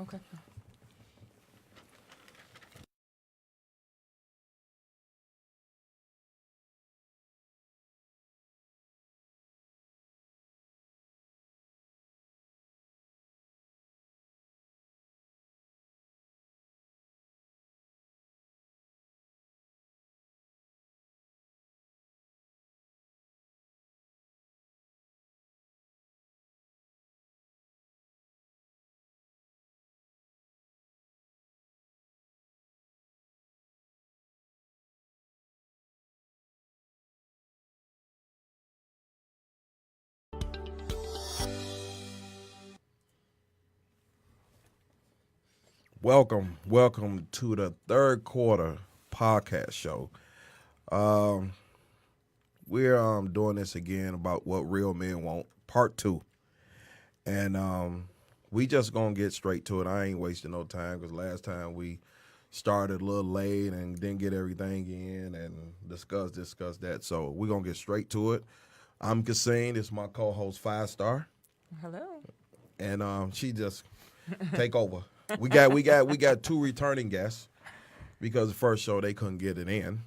Okay. Welcome to the third quarter podcast show. We're doing this again about what real men want, part 2, and we just gonna get straight to it. I ain't wasting no time because last time we started a little late and didn't get everything in and discuss that. So we're gonna get straight to it. I'm Kasim. This is my co-host 5-Star, Hello. and she just take over. We got 2 returning guests because the first show they couldn't get it in,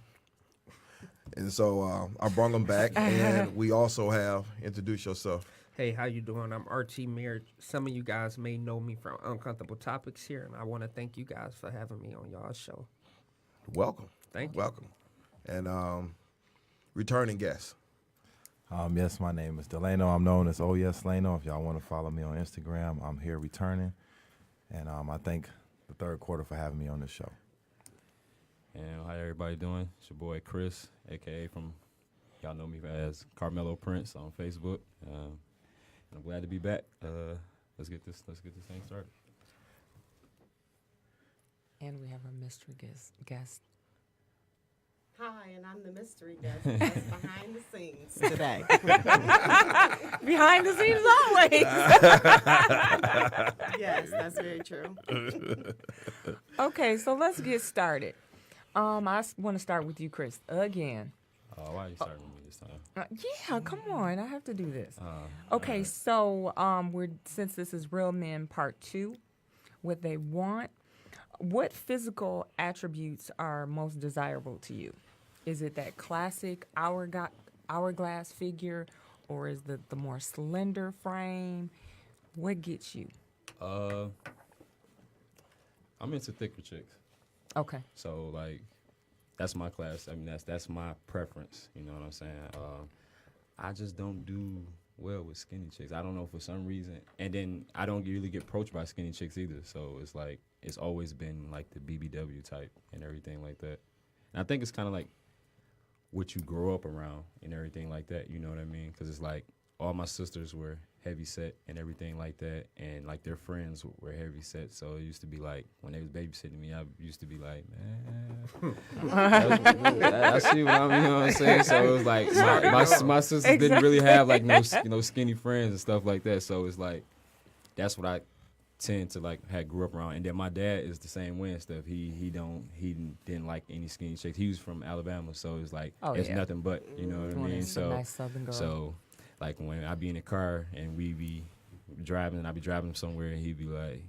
and so I brought them back. And we also have introduce yourself. Hey, how you doing? I'm RT Mayer. Some of you guys may know me from Uncomfortable Topics here, and I want to thank you guys for having me on y'all's show. Welcome, Thank you. welcome, and returning guests. Yes, my name is Delano. I'm known as Oh Yes Lano. If y'all want to follow me on Instagram, I'm here returning. And I thank the third quarter for having me on this show. And how everybody doing? It's your boy Chris, a.k.a. from, y'all know me as Carmelo Prince on Facebook. I'm glad to be back. Let's get this thing started. And we have our mystery guest. Hi, and I'm the mystery guest that's behind the scenes today. Behind the scenes always. Yes, that's very true. Okay, so let's get started. I want to start with you, Chris, again. Why are you starting with me this time? Yeah, come on. I have to do this. Okay, alright. so since this is Real Men Part 2, what they want, what physical attributes are most desirable to you? Is it that classic hourglass figure, or is the more slender frame? What gets you? I'm into thicker chicks. Okay. So like, that's my class. I mean, that's my preference. You know what I'm saying? I just don't do well with skinny chicks. I don't know, for some reason. And then I don't really get approached by skinny chicks either. So it's like, it's always been like the BBW type and everything like that. And I think it's kind of like what you grow up around and everything like that. You know what I mean? Because it's like all my sisters were heavy set and everything like that, and like their friends were heavy set. So it used to be like when they was babysitting me, I used to be like, man, I see what I'm, you know what I'm saying. So it was like my sisters didn't really have like no skinny friends and stuff like that. So it's like that's what I tend to like had grew up around. And then my dad is the same way and stuff. He didn't like any skinny chicks. He was from Alabama, so it's like it's nothing but, you know what I mean. So nice Southern girl. so like when I be in the car and we be driving and I be driving him somewhere and he be like,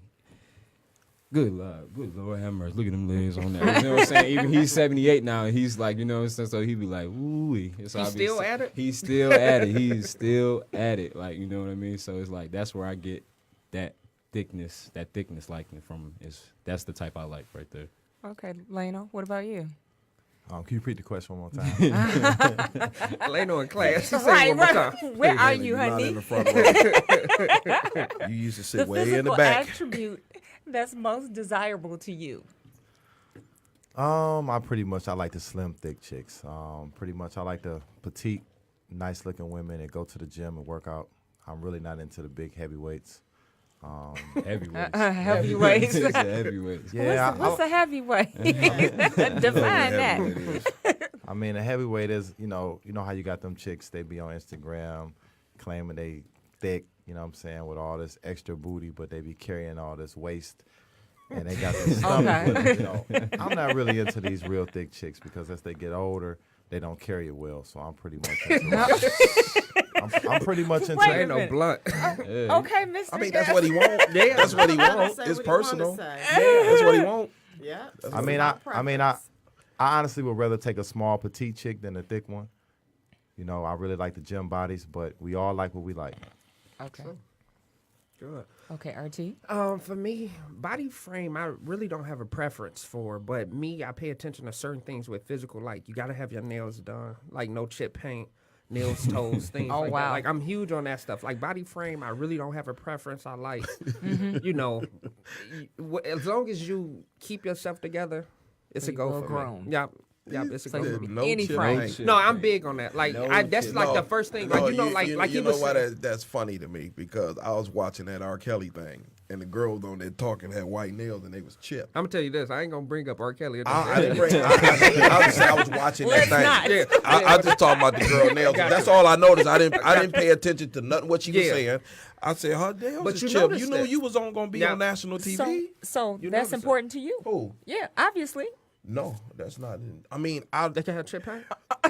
good Lord have mercy, look at them legs on that. You know what I'm saying? Even he's 78 now and he's like, you know what I'm saying? So he be like, ooh. So He's still at it? He's still at it. He's still at it. Like, you know what I mean? So it's like, that's where I get that thickness liking from. That's the type I like right there. Okay, Leno, what about you? Can you repeat the question one more time? Leno in class. She said Right, one more right. time. Where are you, You're not in honey? the front row. You used to sit The way in the physical back. attribute that's most desirable to you. I like the slim, thick chicks. Pretty much I like the petite, nice looking women that go to the gym and work out. I'm really not into the big heavyweights. Heavyweights. Heavyweights. He said heavyweights. Yeah, What's a heavyweight? Define that. I mean, a heavyweight is, you know how you got them chicks, they be on Instagram claiming they thick, you know what I'm saying, with all this extra booty, but they be carrying all this waist and they got this stomach. Okay. But, I'm not really into these real thick chicks because as they get older, they don't carry it well. So I'm pretty much into I'm pretty much into Wait a Ain't no minute. blunt. Okay, Mr. I mean, that's what he want. Yeah. That's what he Gotta want. say It's what he wanna personal. say. Yeah, that's what he want. Yeah. I mean, It's I mean, I honestly would rather take a small petite chick than a thick one. You know, I really like the gym bodies, but we all like what we like. Okay. Good. Okay, RT. For me, body frame, I really don't have a preference for. But me, I pay attention to certain things with physical. Like you gotta have your nails done, like no chip paint, nails, toes, things Oh, like wow. that. Like I'm huge on that stuff. Like body frame, I really don't have a preference. I like, you know, as long as you keep yourself together, it's So a you go well for grown. me. Yep, it's a So go you for could me. be any chip frame. paint. No, I'm big on that. Like that's chip. like No, the first thing. no, Like like you he know was why saying. that's funny to me because I was watching that R. Kelly thing and the girls on there talking had white nails and they was chipped. I'm gonna tell you this. I ain't gonna bring up R. Kelly. I didn't bring. I was watching Let's that thing. not. Yeah. I just talking about the girl nails. Gotcha. That's all I noticed. I didn't pay attention to nothing what she was Yeah. saying. I said her nails But is you chipped. noticed You knew that. you was gonna be Yeah. on national TV. So You that's noticed it. important to you. Who? Yeah, obviously. No, that's not. I mean, I They can have chip paint.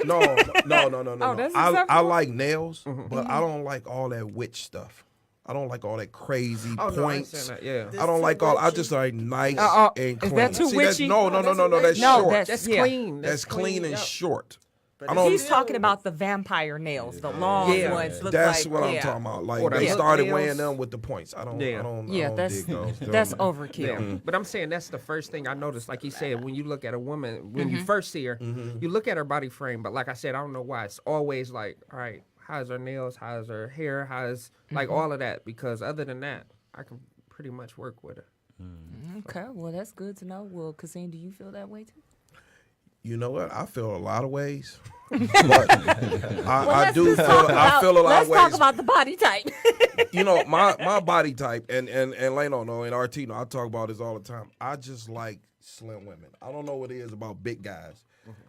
no. Oh, that's I acceptable? like nails, but I don't like all that witch stuff. I don't like all that crazy Oh, no, I ain't points. saying that. Yeah. This I don't too like all. I witchy? just like nice and is clean. that too See, that's- witchy? No, that's that's No, short. that's- That's yeah. clean. That's clean and yep. short. But I don't. He's still- talking about the vampire nails, the long Yeah. ones. Look That's like, what I'm yeah. talking about. Like Or the they hook started nails. wearing them with the points. I don't. Yeah. I don't. Yeah, I don't that's dig those. that's Them- overkill. Yeah. But I'm saying that's the first thing I noticed. Like he said, when you look at a woman, when Mm-hmm. you first see her, you look at her body frame. But like I said, I don't know why. It's always like, all right, how's her nails? How's her hair? How's like all of that? Because other than that, I can pretty much work with her. Okay, well that's good to know. Well, Cassine, do you feel that way too? You know what? I feel a lot of ways, but I do feel. Talk I about- feel a lot let's of ways. talk about the body type. You know, my body type and Leno know and RT know, I talk about this all the time. I just like slim women. I don't know what it is about big guys.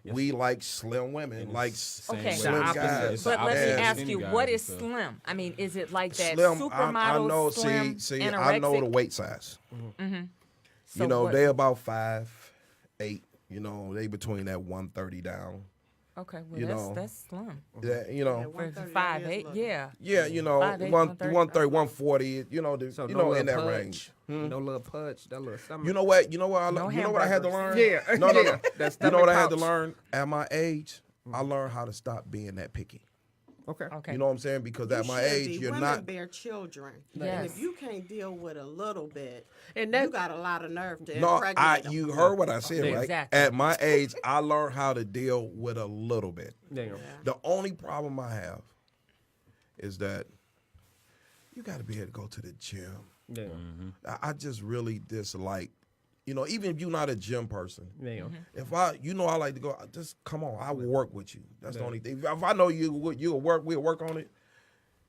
We like slim women, like Okay. slim The opposite. guys. But let me And ask skinny you, guys what and is stuff. slim? I mean, is it like that slim. supermodel I know. slim, See, anorexic? I know the weight size. So You know, what- they about 5'8". You know, they between that 130 down. Okay, well you that's know. that's slim. That, you know, Yeah, For 130, 5'8", that is yeah. yeah, you know, 5'8", 130, 140. You know, So you no know, in little that pudge, range. no little pudge, that little stomach. You know what? You know what? No You know what I had to learn? hamburgers. Yeah. No. Yeah. That You know what I had to stomach pouch. learn at my age? I learned how to stop being that picky. Okay. Okay. You know what I'm saying? Because at You my should age, be. you're Women not. bear children. And Yes. if you can't deal with a little bit, And that you got a lot of nerve to No, impregnate them. you heard what I said, Yeah. right? Exactly. At my age, I learned how to deal with a little bit. Damn. The only problem I have is that you got to be able to go to the gym. Yeah. I just really dislike, you know, even if you're not a gym person. Yeah. If I like to go, just come on. I will work with you. That's the only thing. If I know you'll work, we'll work on it.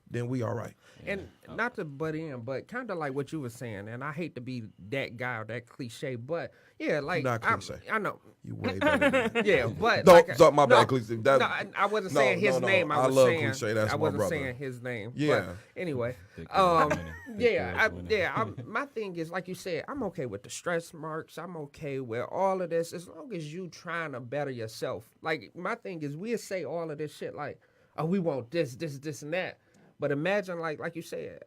Then we all right. And not to butt in, but kind of like what you were saying, and I hate to be that guy or that cliche, but yeah, like You're not cliche. I know, You way better than that. yeah, but Don't like, talk my no, bad, cliche. That- no, I wasn't no, saying his no. name. I I was love saying cliche. That's I my wasn't brother. saying his name. Yeah. But anyway, Thick girls winning. Thick yeah, girls winning. yeah. My thing is, like you said, I'm okay with the stretch marks. I'm okay with all of this as long as you trying to better yourself. Like my thing is, we'll say all of this shit like, oh, we want this, and that. But imagine, like you said,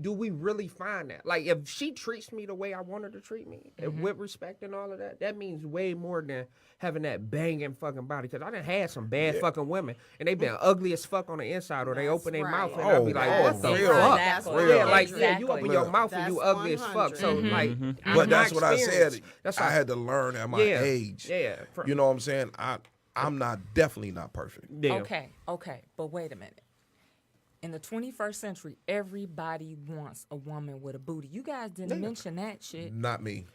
do we really find that? Like, if she treats me the way I want her to treat me, with respect and all of that, that means way more than having that banging fucking body. Because I done had some bad fucking women, and they been ugly as fuck on the inside, or they That's open their right. mouth, and I be like, what the real. fuck? That's Real. Yeah, like, yeah, you Exactly. open your mouth and you That's ugly as fuck. So, 100. like, in But my that's what I experience, said. That's I why- had to learn at my Yeah, age. yeah. You know what I'm saying? I'm definitely not perfect. Yeah. Okay, but wait a minute. In the 21st century, everybody wants a woman with a booty. You guys didn't mention that shit. Not me.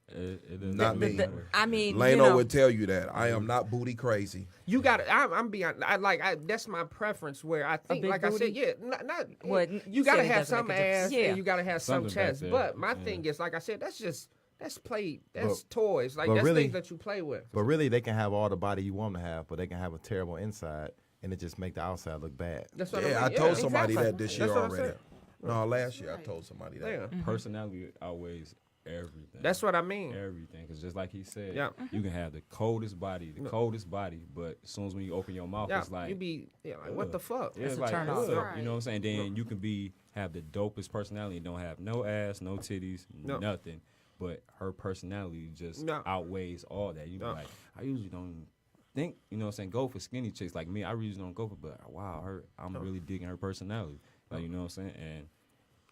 It doesn't Not me. matter. I mean, Lano you know, would tell you that. I am not booty crazy. You got to I'm being. That's my preference. Where I think, big like I booty? said, yeah, not. Well, you you got to said it have doesn't some make a difference. ass Yeah. and you got to have some Something back chest. there. But my Yeah. thing is, like I said, that's play. That's But- toys. Like but that's really- things that you play with. But really, they can have all the body you want them to have, but they can have a terrible inside, and it just make the outside look bad. That's what Yeah, I mean. told somebody exactly. that this That's year what I already. said. No, last year I told somebody that. Yeah. Personality outweighs everything. That's what I mean. Everything, because just like he said, Yeah. you can have the coldest body, but as soon as when you open your mouth, Yeah, it's like you be like, what the fuck? Yeah, it's a like, turn off. ugh, Right. you know what I'm saying? Then you can have the dopest personality and don't have no ass, no titties, No. nothing. But her personality just No. outweighs all that. You be No. like, I usually don't think, you know what I'm saying, go for skinny chicks like me. I usually don't go for, but wow, I'm really digging her personality. Like, you know what I'm saying? And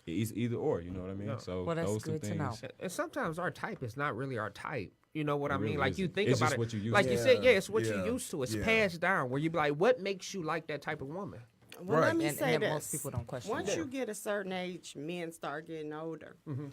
it's either or, you know what I mean? Yeah. So Well, that's those two good to things. know. And sometimes our type is not really our type. You know what It I mean? really Like you isn't. think It's about just it. what you used like to. you said, Yeah, it's what yeah, you're used to. It's yeah. passed down where you be like, what makes you like that type of woman? Well, Right. let me And say that this. most people don't question Once that. you get a certain age, men start getting older. Mm-hmm.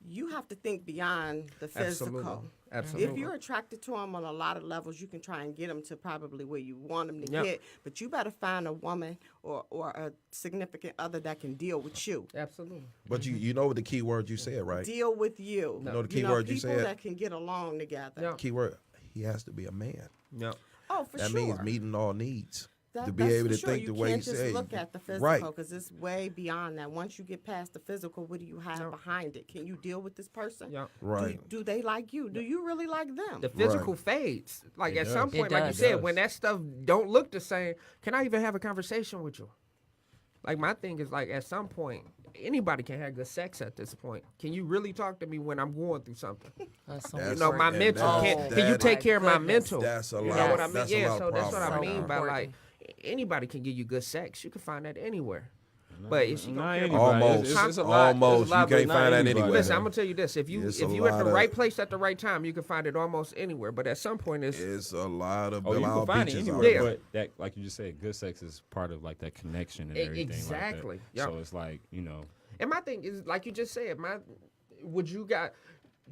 You have to think beyond the physical. Absolutely. Absolutely. If you're attracted to them on a lot of levels, you can try and get them to probably where you want them to Yep. get. But you better find a woman or a significant other that can deal with you. Absolutely. But you know what the key word you said, right? Deal with you. You know the key word you people said? that can get along together. Yeah. Key word, he has to be a man. Yeah. Oh, for That sure. means meeting all needs. to be That's able for to sure. think You the way can't you just say. look at the physical Right. because it's way beyond that. Once you get past the physical, what do you have No. behind it? Can you deal with this person? Yeah. Right. Do they like you? Do you really like them? The physical fades. Like It at some does. point, It like you does. said, It does. when that stuff don't look the same, can I even have a conversation with you? Like my thing is like at some point, anybody can have good sex at this point. Can you really talk to me when I'm going through something? That's so That's- You know, my and mental. that's- Can you that take is- care of my goodness. mental? That's a You lot. know what I mean? That's a Yeah, lot so of that's what I problems. mean by Important. like anybody can give you good sex. You can find that anywhere. But is she Not gonna care anybody. about Almost. It's a lot. Almost. It's a lot, You but can't not find that anybody. anywhere. Listen, I'm gonna tell you this: if It's if a you at the lot right of- place at the right time, you can find it almost anywhere. But at some point, It's a lot of Oh, you Bilal can find it beaches out anywhere, Yeah. there. but that, like you just said, good sex is part of like that connection and everything. Exactly. Like that. Yep. So it's like, you know, And my thing is, like you just said, would you got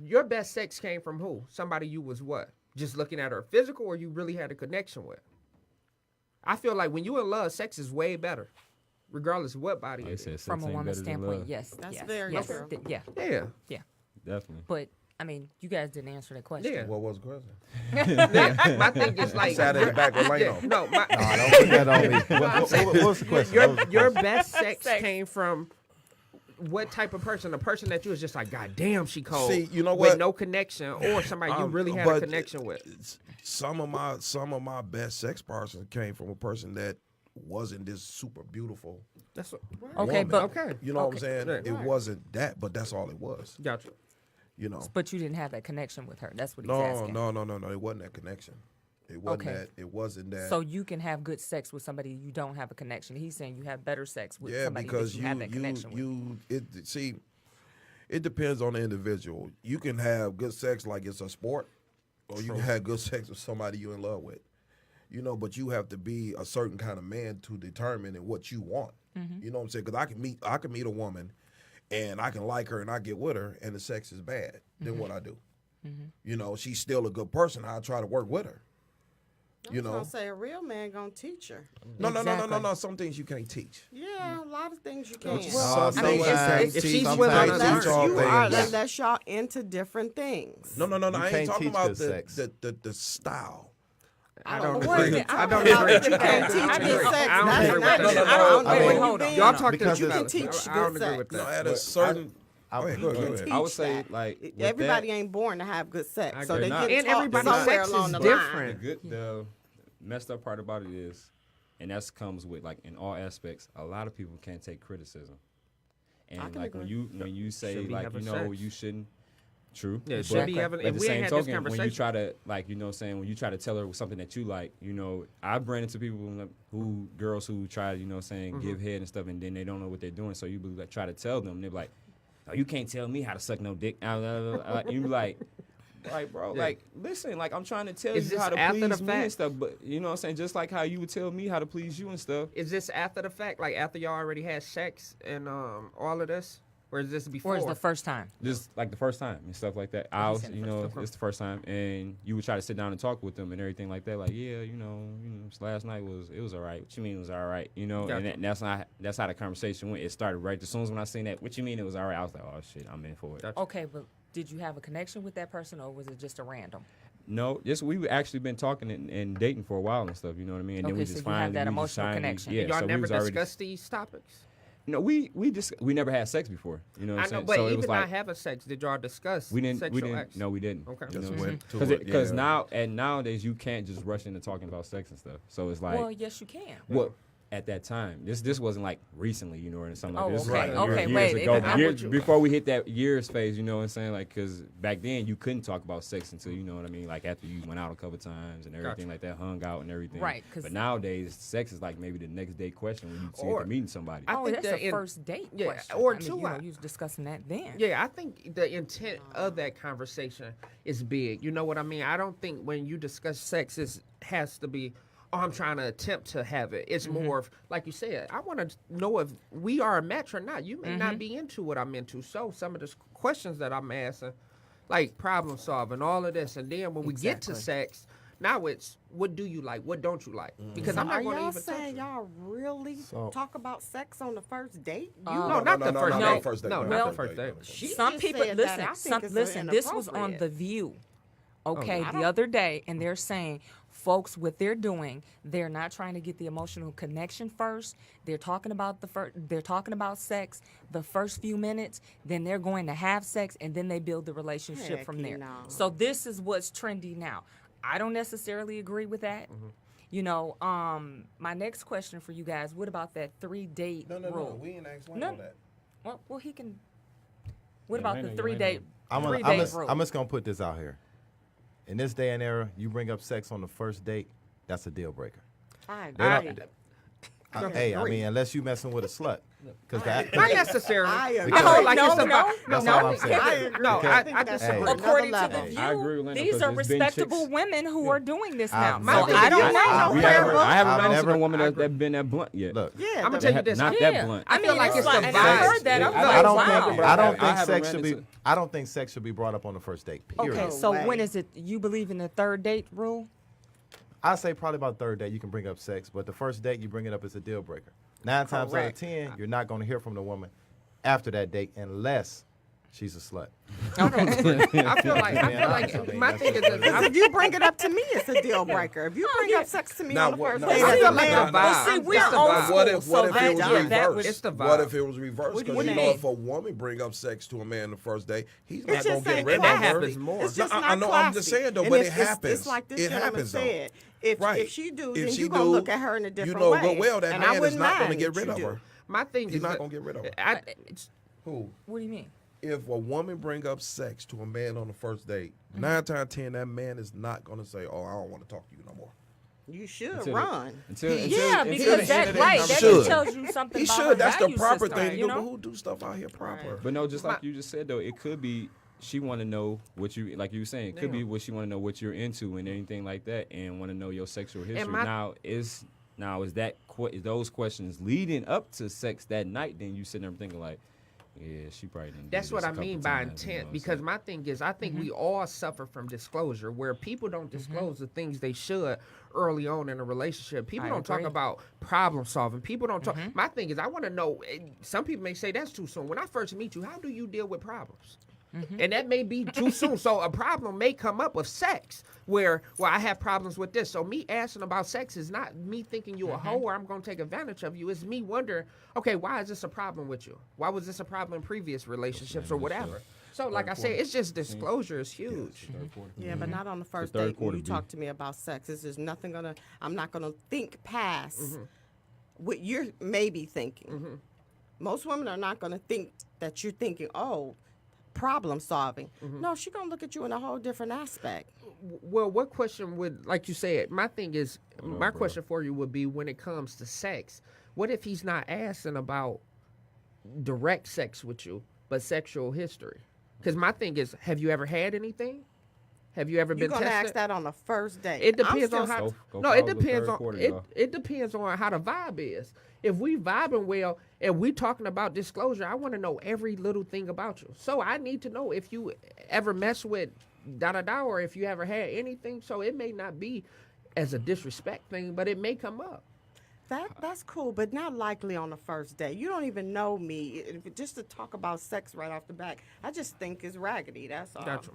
your best sex came from who? Somebody you was what? Just looking at her physical, or you really had a connection with? I feel like when you in love, sex is way better, regardless of what body like I it said, is. sex From a ain't woman's better than standpoint, love. yes. That's yes, very yes, true. Yeah, Yeah, Definitely. but I mean, you guys didn't answer that question. yeah. What was the question? Yeah, my thing is like Sat in the back with yeah, Lano. no, my, Nah, don't put that on me. What's the question? What was the your question? best sex Sex. came from what type of person? A person that you was just like, God damn, she cold. See, you know with what? no connection, or somebody you really had a but connection with. Some of my best sex partners came from a person that wasn't this super beautiful. That's what, Okay, woman. but okay. You know what I'm saying? Right. It wasn't that, but that's all it was. Gotcha. You know. but you didn't have that connection with her. That's what he's No. asking. It wasn't that connection. It wasn't Okay. that. It wasn't that. So you can have good sex with somebody you don't have a connection. He's saying you have better sex with yeah, somebody because that you have that connection with. see, it depends on the individual. You can have good sex like it's a sport, or you can have good sex with somebody you're in love with. You know, but you have to be a certain kind of man to determine what you want. Mm-hmm. You know what I'm saying? Because I can meet a woman, and I can like her, and I get with her, and the sex is bad. Then what I do? Mm-hmm. You know, she's still a good person. I try to work with her. I You was know, gonna say a real man gonna teach her. no. Some things you can't teach. Yeah, a lot of things you can. Some I mean, things you it's- can't if teach. she's You willing can't to teach unless all you are, things. unless y'all into different things. No. You I can't ain't talking teach about good sex. the style. I don't Wait a agree. minute, I I don't don't agree. You can't teach I good don't sex. agree. I don't That's agree not with it. that. I don't I mean, agree. hold on. Y'all no. talk Because to it's- You can teach I don't good agree with sex. No, that. at a But certain. I- Go ahead, go ahead. Teach I would say that. like with Everybody that, ain't born to have good sex, so agree. they Not- get And taught everybody's somewhere sex along is the different. line. the messed up part about it is, and that comes with like in all aspects, a lot of people can't take criticism. I And can like when agree. you say Should be like, having you know, sex. you shouldn't. True. Yeah, But should be having. at If the we same ain't had this token, when you conversation, try to like, you know what I'm saying, when you try to tell her something that you like, you know, I've ran into people girls who try to, you know what I'm saying, give head and stuff, and then they don't know what they're doing. So you be like, try to tell them, and they're like, oh, you can't tell me how to suck no dick. And you be like, bro, Yeah. like, listen, like, I'm trying to tell Is you how this to after the please me and fact? stuff, but you know what I'm saying, just like how you would tell me how to please you and stuff. is this after the fact? Like after y'all already had sex and all of this, or is this before? Or is the first time? Just like the first time and stuff like that. he I was, said the you know, it's the first time, and you would try to sit down and talk with them and everything like that. Like, yeah, you know, last night was all right. What you mean it was all right? You know, Gotcha. and that's how the conversation went. It started right as soon as when I seen that. What you mean it was all right? I was like, oh shit, I'm in for it. Gotcha. Okay, but did you have a connection with that person, or was it just a random? No, we actually been talking and dating for a while and stuff. You know what I mean? And then Okay, we so just you have finally that we just emotional finally- connection. Yeah, y'all so we never was already. discussed these topics. No, we never had sex before. You know what I I'm know, saying? but So it even was not like having sex, did y'all discuss we sexual didn't. acts? No, we didn't. Okay. You know Just what I'm went to saying? it. Because yeah. now and nowadays you can't just rush into talking about sex and stuff. So it's like Well, yes, you can. what at that time. This wasn't like recently, you know, or something like Oh, this. This was okay, like okay, years wait, ago, I'm years with you. before we hit that years phase. You know what I'm saying? Like, because back then you couldn't talk about sex until you know what I mean. Like after you went out a couple times and everything like that, hung out and everything. Right, 'cause- But nowadays, sex is like maybe the next day question when you see Or- if you're meeting somebody. I Oh, think that's the a first date yeah, question. or I mean, two, you know, I- you was discussing that then. Yeah, I think the intent of that conversation is big. You know what I mean? I don't think when you discuss sex, it has to be, oh, I'm trying to attempt to have it. It's more of, like you said, I want to know if we are a match or not. You may not be into what I'm into. So some of the questions that I'm asking, like problem solving, all of this. And then when we get to Exactly. sex, now it's what do you like? What don't you like? Because I'm Are not going to y'all even touch saying you. y'all really So- talk about sex on the first date? No, not the first no, date. first date. No, No, not no. the first date. She Some just people said listen. that. I Some think it's listen. This was on inappropriate. The View. Okay, I the don't- other day, and they're saying, folks, what they're doing, they're not trying to get the emotional connection first. They're talking about they're talking about sex the first few minutes. Then they're going to have sex, and then they build the relationship from Heck there. no. So this is what's trendy now. I don't necessarily agree with that. You know, my next question for you guys: what about that 3-date rule? We ain't asked No. that. Well, he can. What Yeah, about Lena, the you 3-date? I'm Three-date rule. just gonna put this out here. In this day and era, you bring up sex on the first date, that's a deal breaker. I They don't- agree. Hey, I mean, unless you messing with a slut, because that. Not necessarily. I agree. I feel like No, it's no, about That's no, all I'm saying. I agree. No, I think I that's disagree. another According to level. The View, I agree with Lena, these 'cause are there's been respectable chicks- women who are doing this now. I've So never- I don't I- know. I- We I- haven't, I haven't I've run into never- a woman that been that blunt yet. Look, Yeah, I'm gonna the- tell you this. Not Yeah. that blunt. I feel like it's the and I vibe. heard that. I'm Yeah, like, I don't wow. think I don't I think haven't sex ran should be. into- I don't think sex should be brought up on the first date. Period. Okay, No so way. when is it? You believe in the 3rd-date rule? I say probably about third date you can bring up sex, but the first date you bring it up as a deal breaker. 9 times out of Correct. 10, you're not going to hear from the woman after that date unless she's a slut. I feel like I mean, my that's thing is just what it that Because if you bring it up to me, it's a deal breaker. If you bring up sex to me Now, on the what- first no, date, I as feel a like man, the Well, vibe. see, It's we're the old vibe. school, What if so it that, was yeah, that reversed? was It's the What vibe. if it was reversed? What do Because you you know, mean? if a woman bring up sex to a man the first day, he's It's not gonna just get saying, rid and of that her. happens more. It's just No, not I know. I'm just classy. saying though, And but it's- it happens. It's like this It gentleman happens though. said. If Right. she do, If then she you're gonna do, look at her in a different you know, way. well, that and man I is wouldn't not gonna mind get that rid you of do. her. my thing He's is not that- gonna get rid of her. Who? What do you mean? If a woman bring up sex to a man on the first date, 9 times 10, that man is not gonna say, "Oh, I don't want to talk to you no more." You should Until the- run. Yeah, the because end that of the right, day, that should. just tells you something He about should. her That's the value proper system, thing to you do. know? But who do stuff out here proper? But no, just like you just said though, it could be she want to know what you like you were saying. It could be what she want to know what you're into and anything like that, and want to know your sexual history. Is those questions leading up to sex that night? Then you sitting there thinking like, yeah, she probably didn't. do That's this what a I couple mean by times, you know intent. what I'm Because saying? my thing is, I think we all suffer from disclosure, where people don't disclose the things they should early on in a relationship. People I don't talk agree. about problem solving. People don't talk. My thing is, I want to know. Some people may say that's too soon. When I first meet you, how do you deal with problems? And that may be too soon. So a problem may come up with sex where, well, I have problems with this. So me asking about sex is not me thinking you a hoe or I'm going to take advantage of you. It's me wondering, okay, why is this a problem with you? Why was this a problem in previous relationships or whatever? So like I said, it's just disclosure is huge. Yeah, but not on the first third date when quarter, you B. talk to me about sex. It's just nothing gonna. I'm not gonna think past what you're maybe thinking. Most women are not gonna think that you're thinking, oh, problem solving. No, she's gonna look at you in a whole different aspect. Well, what question would, like you said, my thing is, my question for you would be when it comes to sex, what if he's not asking about direct sex with you, but sexual history? Because my thing is, have you ever had anything? Have you ever You're been gonna tested? ask that on the first date. It I'm depends still on how. Go No, it follow the depends third on quarter, it. y'all. It depends on how the vibe is. If we vibing well and we talking about disclosure, I want to know every little thing about you. So I need to know if you ever mess with da da da, or if you ever had anything. So it may not be as a disrespect thing, but it may come up. That's cool, but not likely on the first date. You don't even know me. Just to talk about sex right off the bat, I just think it's raggedy. That's all. Gotcha.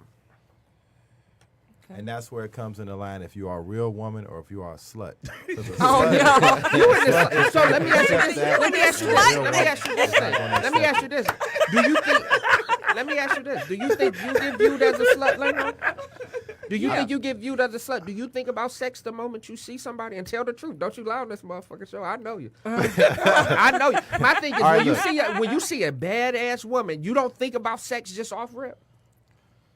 Okay. And that's where it comes in the line if you are a real woman or if you are a slut. 'Cause a Oh slut- no. You in this, so let me ask you this. That- Let me ask you this. that Let me ask you this. thing. Let me ask you this. Do you think? Let me ask you this. Do you think you get viewed as a slut, Leno? Do you think you get viewed as a slut? Do you think about sex the moment you see somebody? And tell the truth. Don't you lie on this motherfucking show. I know you. I know you. My thing is All right, when you see a badass woman, you don't think about sex just off rip.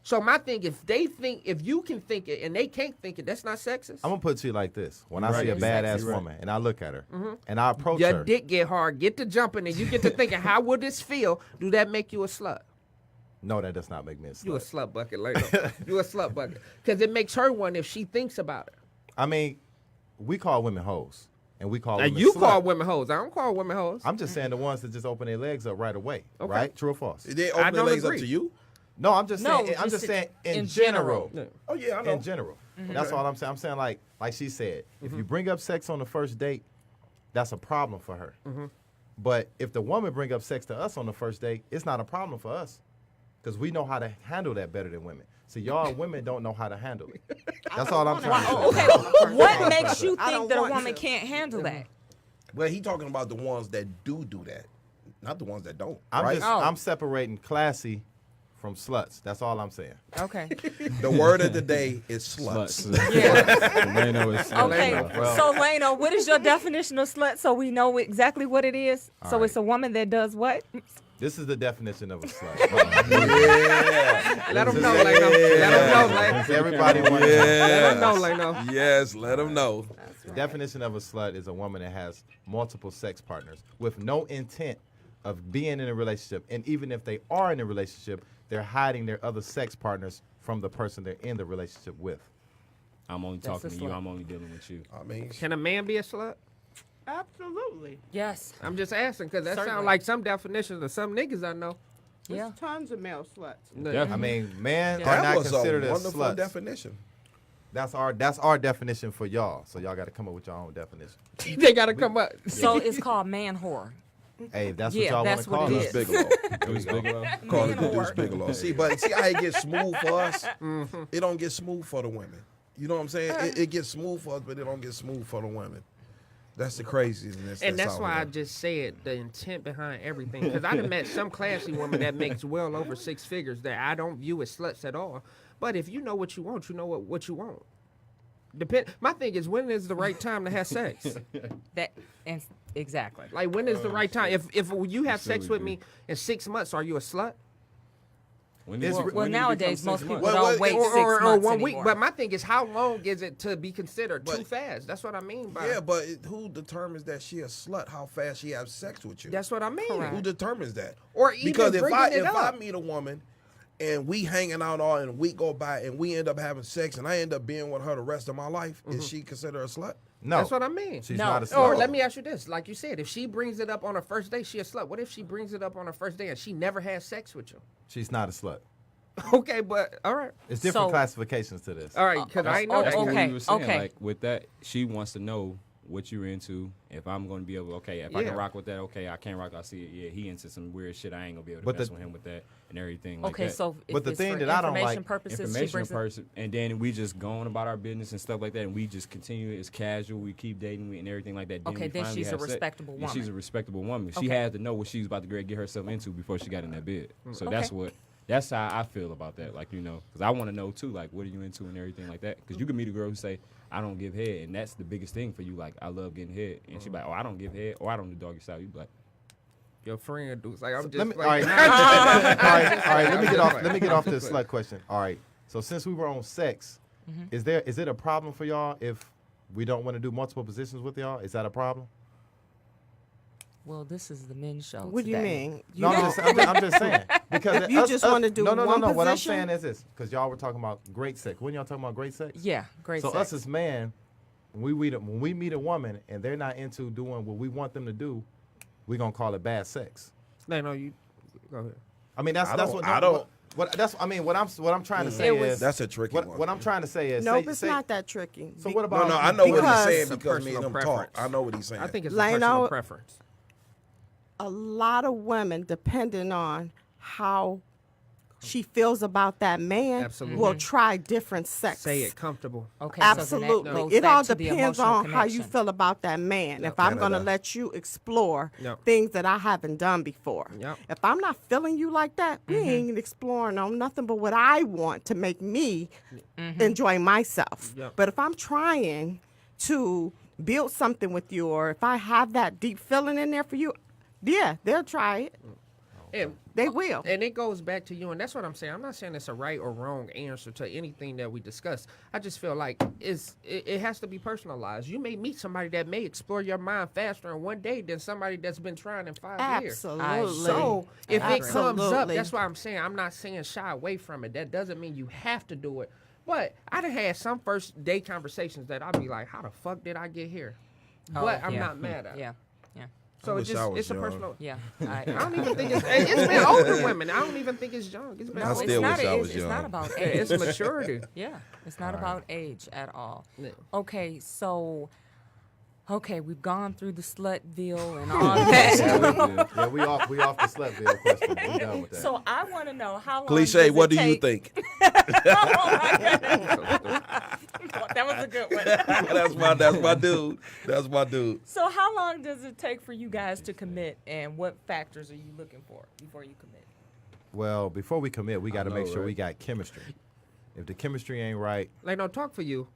So my thing, if you can think it and they can't think it, that's not sexist. I'm gonna put it to you like this: when I see a Right. badass Right. woman and I look at her and I approach Your her, dick get hard, get to jumping, and you get to thinking, how would this feel? Do that make you a slut? no, that does not make me a slut. You a slut bucket, Leno. You a slut bucket. Because it makes her one if she thinks about it. I mean, we call women hoes, and we call Now women you slut. call women hoes. I don't call women hoes. I'm just saying the ones that just open their legs up right away, Okay. right? True or false? They I open their don't legs agree. up to you? No, I'm just No, saying. I'm just just saying in in general. general. Oh yeah, I know. In general, that's all I'm saying. I'm saying like she said, if you bring up sex on the first date, that's a problem for her. But if the woman bring up sex to us on the first date, it's not a problem for us because we know how to handle that better than women. So y'all women don't know how to handle it. That's all I'm trying to say. Okay. What makes you I don't think that a want woman to. can't handle that? Well, he talking about the ones that do that, not the ones that don't. I'm right? just Oh. I'm separating classy from sluts. That's all I'm saying. Okay. The word of the day is sluts. Yeah. Leno is Okay. Well- So Leno, what is your definition of slut so we know exactly what it is? So right. it's a woman that does what? This is the definition of a slut. Let them know, Leno. Let them know, Leno. Does everybody want to Let them know, Leno. Yes, let them know. The definition of a slut is a woman that has multiple sex partners with no intent of being in a relationship. And even if they are in a relationship, they're hiding their other sex partners from the person they're in the relationship with. I'm only That's talking a to you. slut. I'm only dealing with you. I mean, Can a man be a slut? Absolutely. Yes. I'm just asking because that Certainly. sounds like some definitions of some niggas I know. Yeah. There's tons of male sluts. Definitely. I mean, men Yeah. are not that was a considered as wonderful sluts. definition. That's our definition for y'all. So y'all got to come up with your own definition. They got to come up. So it's called man whore. Hey, if that's Yeah, what y'all want that's to what call it us. is. Bigelow. Deuce Bigelow. Call it Man the Deuce whore. Bigelow. See how it gets smooth for us? It don't get smooth for the women. You know what I'm saying? It gets smooth for us, but it don't get smooth for the women. That's the craziness. And that's out why I here. just said the intent behind everything. Because I done met some classy woman that makes well over 6 figures that I don't view as sluts at all. But if you know what you want, you know what you want. My thing is, when is the right time to have sex? That and exactly. Like, when is the right time? If you have Silly, sex with dude. me in 6 months, are you a slut? When It's- did- well, when did it nowadays, become most 6 people months? Well, don't wait or- 6 or months 1 week. anymore. But my thing is, how long is it to be considered But- too fast? That's what I mean by Yeah, but who determines that she a slut? How fast she have sex with you? That's what I mean. Correct. Who determines that? Or even because if bringing I it up. meet a woman and we hanging out all and a week go by and we end up having sex and I end up being with her the rest of my life, is she considered a slut? No. That's what I mean. She's No. not a slut. Or let me ask you this: like you said, if she brings it up on her first day, she a slut. What if she brings it up on her first day and she never has sex with you? She's not a slut. Okay, but all right, It's different So- classifications to this. all right, because I ain't know oh, That's that. what okay, we were saying. okay. Like with that, she wants to know what you're into. If I'm going to be able, okay, if I Yeah. can rock with that, okay, I can't rock. I see it. Yeah, he into some weird shit. I ain't gonna be able to But mess the- with him with that and everything. Like Okay, that. so if But the it's thing for that I don't information like- purposes, she information brings it. person, and then we just go on about our business and stuff like that, and we just continue. It's casual. We keep dating and everything like that. Okay, we then finally she's a have sex. respectable Yeah, she's woman. a respectable woman. She Okay. had to know what she was about to get herself into before she got in that bed. So Okay. that's how I feel about that. Like, you know, because I want to know too, like, what are you into and everything like that. Because you can meet a girl who say, I don't give head, and that's the biggest thing for you. Like, I love getting head, and she be like, oh, I don't give head, or I don't do doggy style. You be like, Your friend dudes like I'm just Let me, like, all right, all right. Let me get off. Right. Let me get off this slut question. All right. So since we were on sex, Mm-hmm. is it a problem for y'all if we don't want to do multiple positions with y'all? Is that a problem? Well, this is the men's show. What do you today. mean? No, I'm just saying because If you just wanna do no. one What I'm position? saying is this because y'all were talking about great sex. When y'all talking about great sex? Yeah, great. So sex. us as men, when we meet a woman and they're not into doing what we want them to do, we're gonna call it bad sex. No, you go ahead. I mean that's what I don't- what I'm trying to say It was- is That's a tricky one. what I'm trying to say is Nope, say- it's say- not that tricky. So what about No, I know what he's Because- saying It's a because me and personal him talk. preference. I know what he's saying. I think it's a Lano- personal preference. a lot of women, depending on how she feels about that man Absolutely. will try different sex. Say it comfortable. Okay. So then that Absolutely. goes It back all to the depends emotional on how you connection. feel about that man. If I'm going to Canada. let you explore Yep. things that I haven't done before. Yep. If I'm not feeling you like that, we ain't exploring on nothing but what I want to make me enjoy myself. Yep. But if I'm trying to build something with you, or if I have that deep feeling in there for you, yeah, they'll try it. And They will. And it goes back to you, and that's what I'm saying. I'm not saying it's a right or wrong answer to anything that we discuss. I just feel like it has to be personalized. You may meet somebody that may explore your mind faster in one day than somebody that's been trying in 5 years. Absolutely. So if it comes up, Absolutely. that's why I'm saying I'm not saying shy away from it. That doesn't mean you have to do it. But I done had some first day conversations that I'd be like, how the fuck did I get here? But I'm yeah. not mad at it. Yeah. Yeah. So wish I was it's a young. personal. Yeah. I don't even think it's been older women. I don't even think it's young. It's been I older. still it's wish not, I was it's young. not about Yeah, age. it's maturity. Yeah, it's not about age at all. Yeah. Okay, so, we've gone through the Slutville and all that. Yeah, we off the Slutville question. We done with that. So I want to know how long. Cliche, does what it do you take- think? Oh my goodness. That was a good one. that's my dude. That's my dude. So how long does it take for you guys to commit, and what factors are you looking for before you commit? Well, before we commit, we got to know, make sure right? we got chemistry. If the chemistry ain't right, Like, don't talk for you.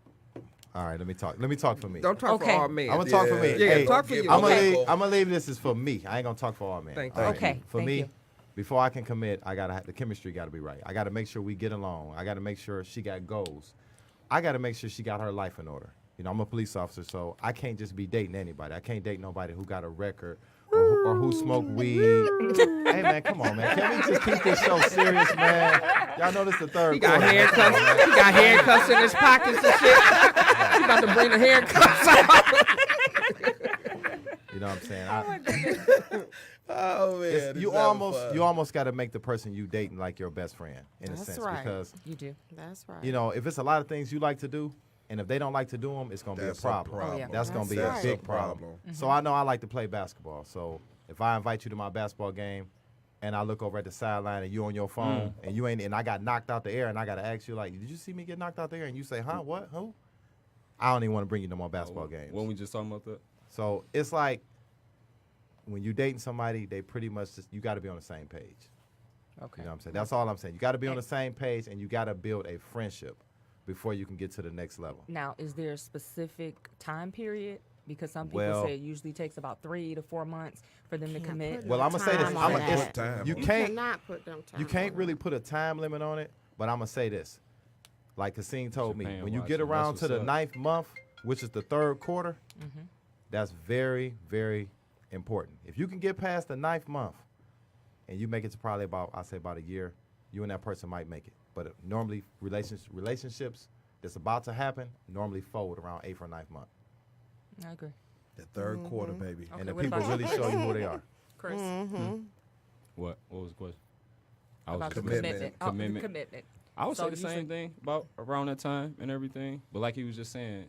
all right, let me talk. Let me talk for me. Don't talk Okay. for all men. I'm gonna talk for me. Yeah, Hey, talk for you. I'm gonna Okay. leave. I'm gonna leave. This is for me. I ain't gonna talk for all men. Thank all you. Okay, For thank me, you. before I can commit, I gotta have the chemistry. Got to be right. I gotta make sure we get along. I gotta make sure she got goals. I gotta make sure she got her life in order. You know, I'm a police officer, so I can't just be dating anybody. I can't date nobody who got a record or who smoke weed. Hey man, come on, man. Can we just keep this show serious, man? Y'all know this the third He got quarter. man. Come handcuffs. on, man. He got handcuffs in his pockets and shit. He about to bring the handcuffs out. You know what I'm saying? Oh man, It's- this you is having almost fun. got to make the person you dating like your best friend in That's a sense, right. because You do. That's right. you know if it's a lot of things you like to do, and if they don't like to do them, it's gonna That's be a problem. Oh, yeah. That's gonna be That's a right. big problem. Mm-hmm. So I know I like to play basketball. So if I invite you to my basketball game, and I look over at the sideline and you on your phone and you ain't, and I got knocked out the air, and I gotta ask you like, did you see me get knocked out the air? And you say, huh, what, who? I don't even want to bring you to more basketball games. When we just talking about that? So it's like when you dating somebody, they pretty much just, you got to be on the same page. Okay. You know what I'm saying? That's all I'm saying. You got to be on the same page, and you got to build a friendship before you can get to the next level. Now, is there a specific time period? Because some people Well- say it usually takes about 3 to 4 months for them to Can't commit. put Well, I'm gonna say this. time on I'm that. Time. you You can't cannot put them time you can't on really that. put a time limit on it, but I'm gonna say this. Like Cassine told me, Japan when you watching, get that's around what's to the up. 9th month, which is the 3rd quarter, Mm-hmm. that's very, very important. If you can get past the 9th month, and you make it to probably about a year, you and that person might make it. But normally relationships that's about to happen normally fold around 8th or 9th month, I agree. The third quarter, baby. Okay, and the what people about really you? show you who they are. Chris, What was the question? I about the just- commitment. Oh, the Commitment. commitment. I would So say the you same said- thing about around that time and everything. But like he was just saying,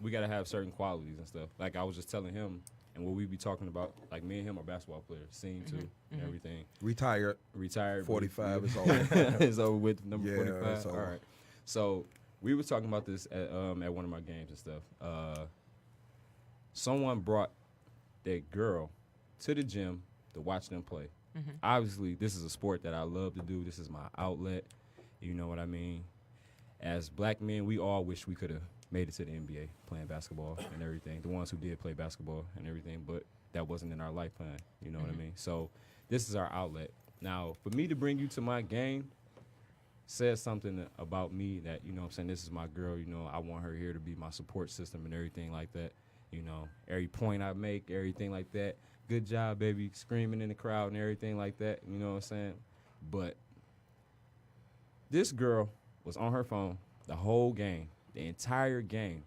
we got to have certain qualities and stuff. Like I was just telling him, and what we be talking about, like me and him are basketball players, seem to and everything. Retired. Retired. 45 is over. over. It's over with number Yeah, 45. it's All over. right. So we were talking about this at one of my games and stuff. Someone brought their girl to the gym to watch them play. Obviously, this is a sport that I love to do. This is my outlet. You know what I mean? As black men, we all wish we could have made it to the NBA playing basketball and everything. The ones who did play basketball and everything, but that wasn't in our life plan. You know what I mean? So this is our outlet. Now, for me to bring you to my game says something about me that, you know what I'm saying, this is my girl. You know, I want her here to be my support system and everything like that. You know, every point I make, everything like that. Good job, baby, screaming in the crowd and everything like that. You know what I'm saying? But this girl was on her phone the whole game, the entire game,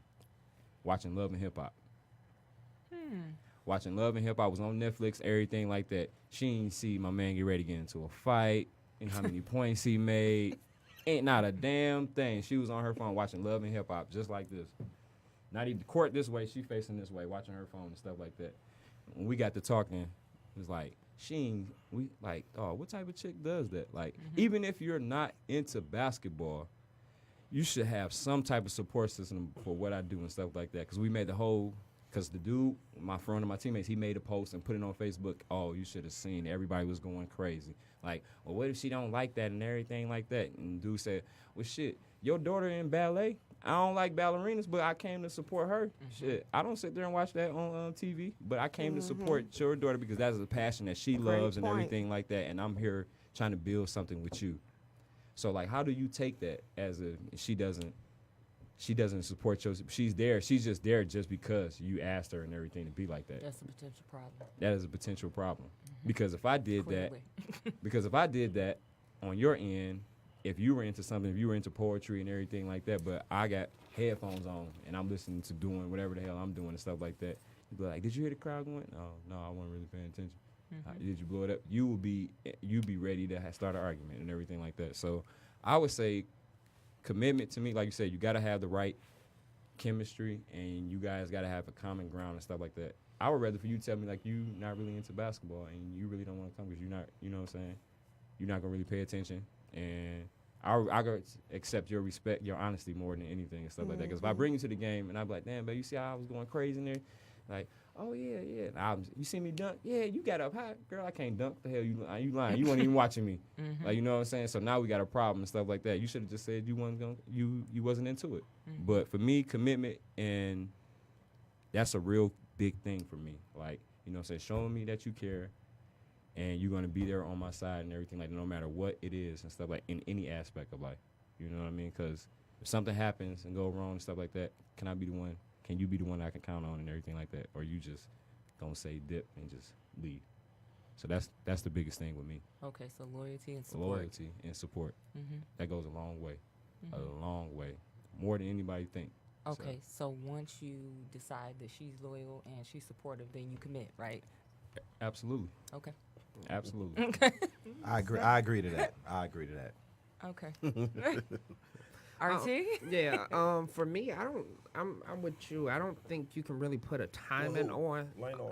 watching Love and Hip Hop. Watching Love and Hip Hop, was on Netflix, everything like that. She didn't see my man get ready to get into a fight and how many points he made. Ain't not a damn thing. She was on her phone watching Love and Hip Hop just like this. Not even court this way, she facing this way, watching her phone and stuff like that. When we got to talking, it was like, we like, oh, what type of chick does that? Like, even if you're not into basketball, you should have some type of support system for what I do and stuff like that. Because we made because the dude, my friend of my teammates, he made a post and put it on Facebook. Oh, you should have seen it. Everybody was going crazy. Like, well, what if she don't like that and everything like that? And dude said, well, shit, your daughter in ballet? I don't like ballerinas, but I came to support her. Shit, I don't sit there and watch that on TV, but I came to support your daughter because that's a passion that she loves and everything like that, and I'm here trying to build something with you. So, like, how do you take that as she doesn't support you? She's just there just because you asked her and everything to be like that. That's a potential problem. That is a potential problem. Because if I did that on your end, if you were into something, if you were into poetry and everything like that, but I got headphones on and I'm listening to doing whatever the hell I'm doing and stuff like that, you'd be like, did you hear the crowd going? Oh, no, I wasn't really paying attention. Did you blow it up? You'd be ready to start an argument and everything like that. So I would say commitment to me, like you said, you got to have the right chemistry and you guys got to have a common ground and stuff like that. I would rather for you to tell me, like, you not really into basketball and you really don't want to come because you're not, you know what I'm saying? You're not going to really pay attention. And I could accept your respect, your honesty more than anything and stuff like that. Because if I bring you to the game and I'm like, damn, babe, you see how I was going crazy in there? Like, oh, yeah. You see me dunk? Yeah, you got up high. Girl, I can't dunk. The hell you lying. You weren't even watching me. Like, you know what I'm saying? So now we got a problem and stuff like that. You should have just said you wasn't into it. But for me, commitment, and that's a real big thing for me. Like, you know what I'm saying? Showing me that you care and you're going to be there on my side and everything, like, no matter what it is and stuff, like, in any aspect of life. You know what I mean? Because if something happens and go wrong and stuff like that, can you be the one I can count on and everything like that? Or you just gonna say dip and just leave? So that's the biggest thing with me. Okay, so loyalty and support. Loyalty and support. That goes a long way. A long way. More than anybody think. Okay, so once you decide that she's loyal and she's supportive, then you commit, right? Absolutely. Okay. Absolutely. Okay. I agree to that. Okay. RT? For me, I'm with you. I don't think you can really put a timing on.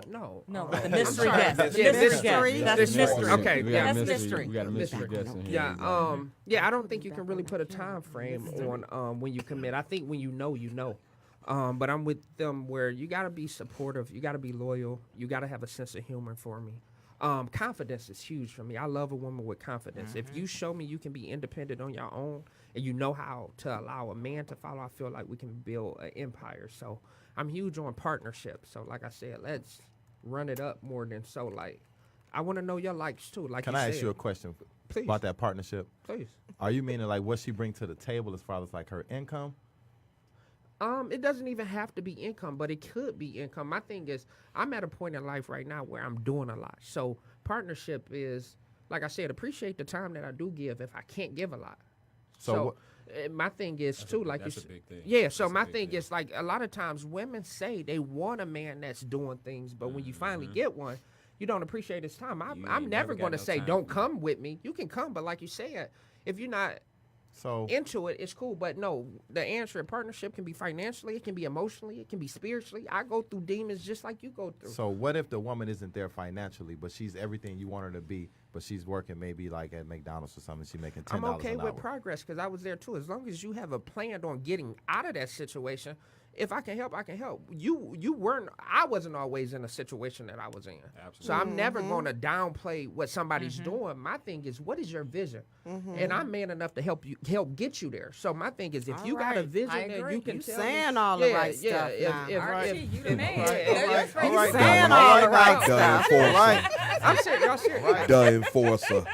No. No, the mystery guest. That's mystery. That's mystery. Okay, We got that's a mystery. We got a mystery guest in here. I don't think you can really put a time frame on when you commit. I think when you know, you know. But I'm with them where you got to be supportive, you got to be loyal, you got to have a sense of humor for me. Confidence is huge for me. I love a woman with confidence. If you show me you can be independent on your own and you know how to allow a man to follow, I feel like we can build an empire. So I'm huge on partnership. So like I said, let's run it up more than so. Like, I want to know your likes too. Like, Can I ask you a question Please. about that partnership? Please. Are you meaning like what she bring to the table as far as like her income? It doesn't even have to be income, but it could be income. My thing is, I'm at a point in life right now where I'm doing a lot. So partnership is, like I said, appreciate the time that I do give if I can't give a lot. So my thing is too, like you said, yeah. So my thing is like a lot of times women say they want a man that's doing things, but when you finally get one, you don't appreciate his time. I'm never going to say don't come with me. You can come, but like you said, if you're not into it, it's cool. But no, the answer in partnership can be financially, it can be emotionally, it can be spiritually. I go through demons just like you go through. So what if the woman isn't there financially, but she's everything you want her to be, but she's working maybe like at McDonald's or something, she's making $10 I'm okay an with hour. progress because I was there too. As long as you have a plan on getting out of that situation, if I can help, I can help. I wasn't always in a situation that I was in. Absolutely. So I'm never going to downplay what somebody's doing. My thing is, what is your vision? And I'm man enough to help get you there. So my thing is, if you got a vision that you can tell saying me, all the right stuff now. You the man. Saying all the right stuff. I'm serious. Y'all serious? The enforcer.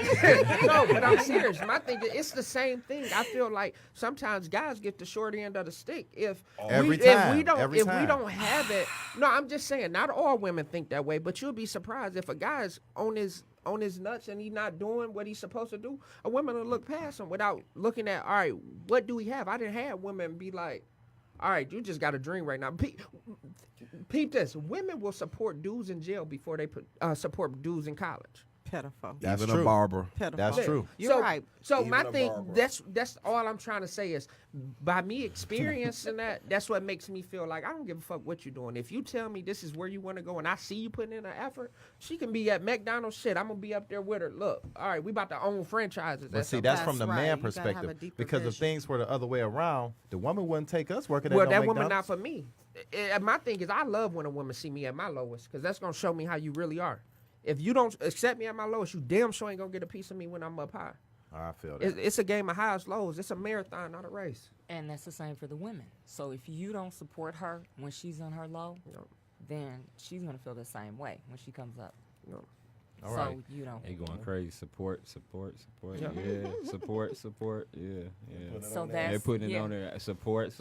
No, but I'm serious. My thing is, it's the same thing. I feel like sometimes guys get the short end of the stick. If we don't have it, no, I'm just saying, not all women think that way, but you'll be surprised if a guy's on his nuts and he's not doing what he's supposed to do, a woman will look past him without looking at, all right, what do we have? I didn't have women be like, all right, you just got a dream right now. Peep this. Women will support dudes in jail before they support dudes in college. Pitiful. That's even true. a barber. Pitiful. That's true. You're right. So Even my a thing, barber. that's all I'm trying to say is, by me experiencing that, that's what makes me feel like I don't give a fuck what you're doing. If you tell me this is where you want to go and I see you putting in an effort, she can be at McDonald's. Shit, I'm gonna be up there with her. Look, all right, we about to own franchises. But see, something. that's from the That's man right. You gotta have a perspective. deeper Because if vision. things were the other way around, the woman wouldn't take us working Well, at no that woman not McDonald's. for me. My thing is, I love when a woman see me at my lowest, because that's gonna show me how you really are. If you don't accept me at my lowest, you damn sure ain't gonna get a piece of me when I'm up high. I feel that. It's a game of highs, lows. It's a marathon, not a race. And that's the same for the women. So if you don't support her when she's on her low, No. then she's gonna feel the same way when she comes up. No. All so right. you know. They going crazy. Support. Yeah. Yeah. Support. Yeah. So They that's putting it yeah. on there. Support.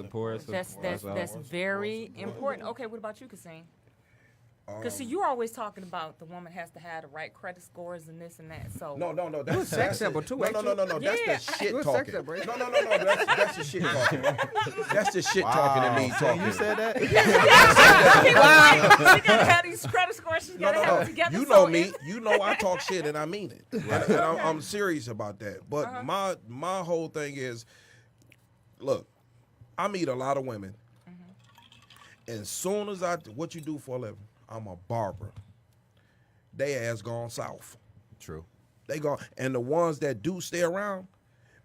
That's very important. Okay, what about you, Kasim? Because see, you're always talking about the woman has to have the right credit scores and this and that. So No. You a sex symbol too, ain't you? No. That's Yeah. the shit You a sex talking. symbol, ain't you? No. That's the shit talking. That's the shit talking and me talking. You said that? she gotta have these credit scores. She's gotta have it together. You so know me. it's- You know I talk shit and I mean it. And I'm serious about that. But my whole thing is, look, I meet a lot of women. And soon as what you do for a living, I'm a barber. They ass gone south. True. They go, and the ones that do stay around,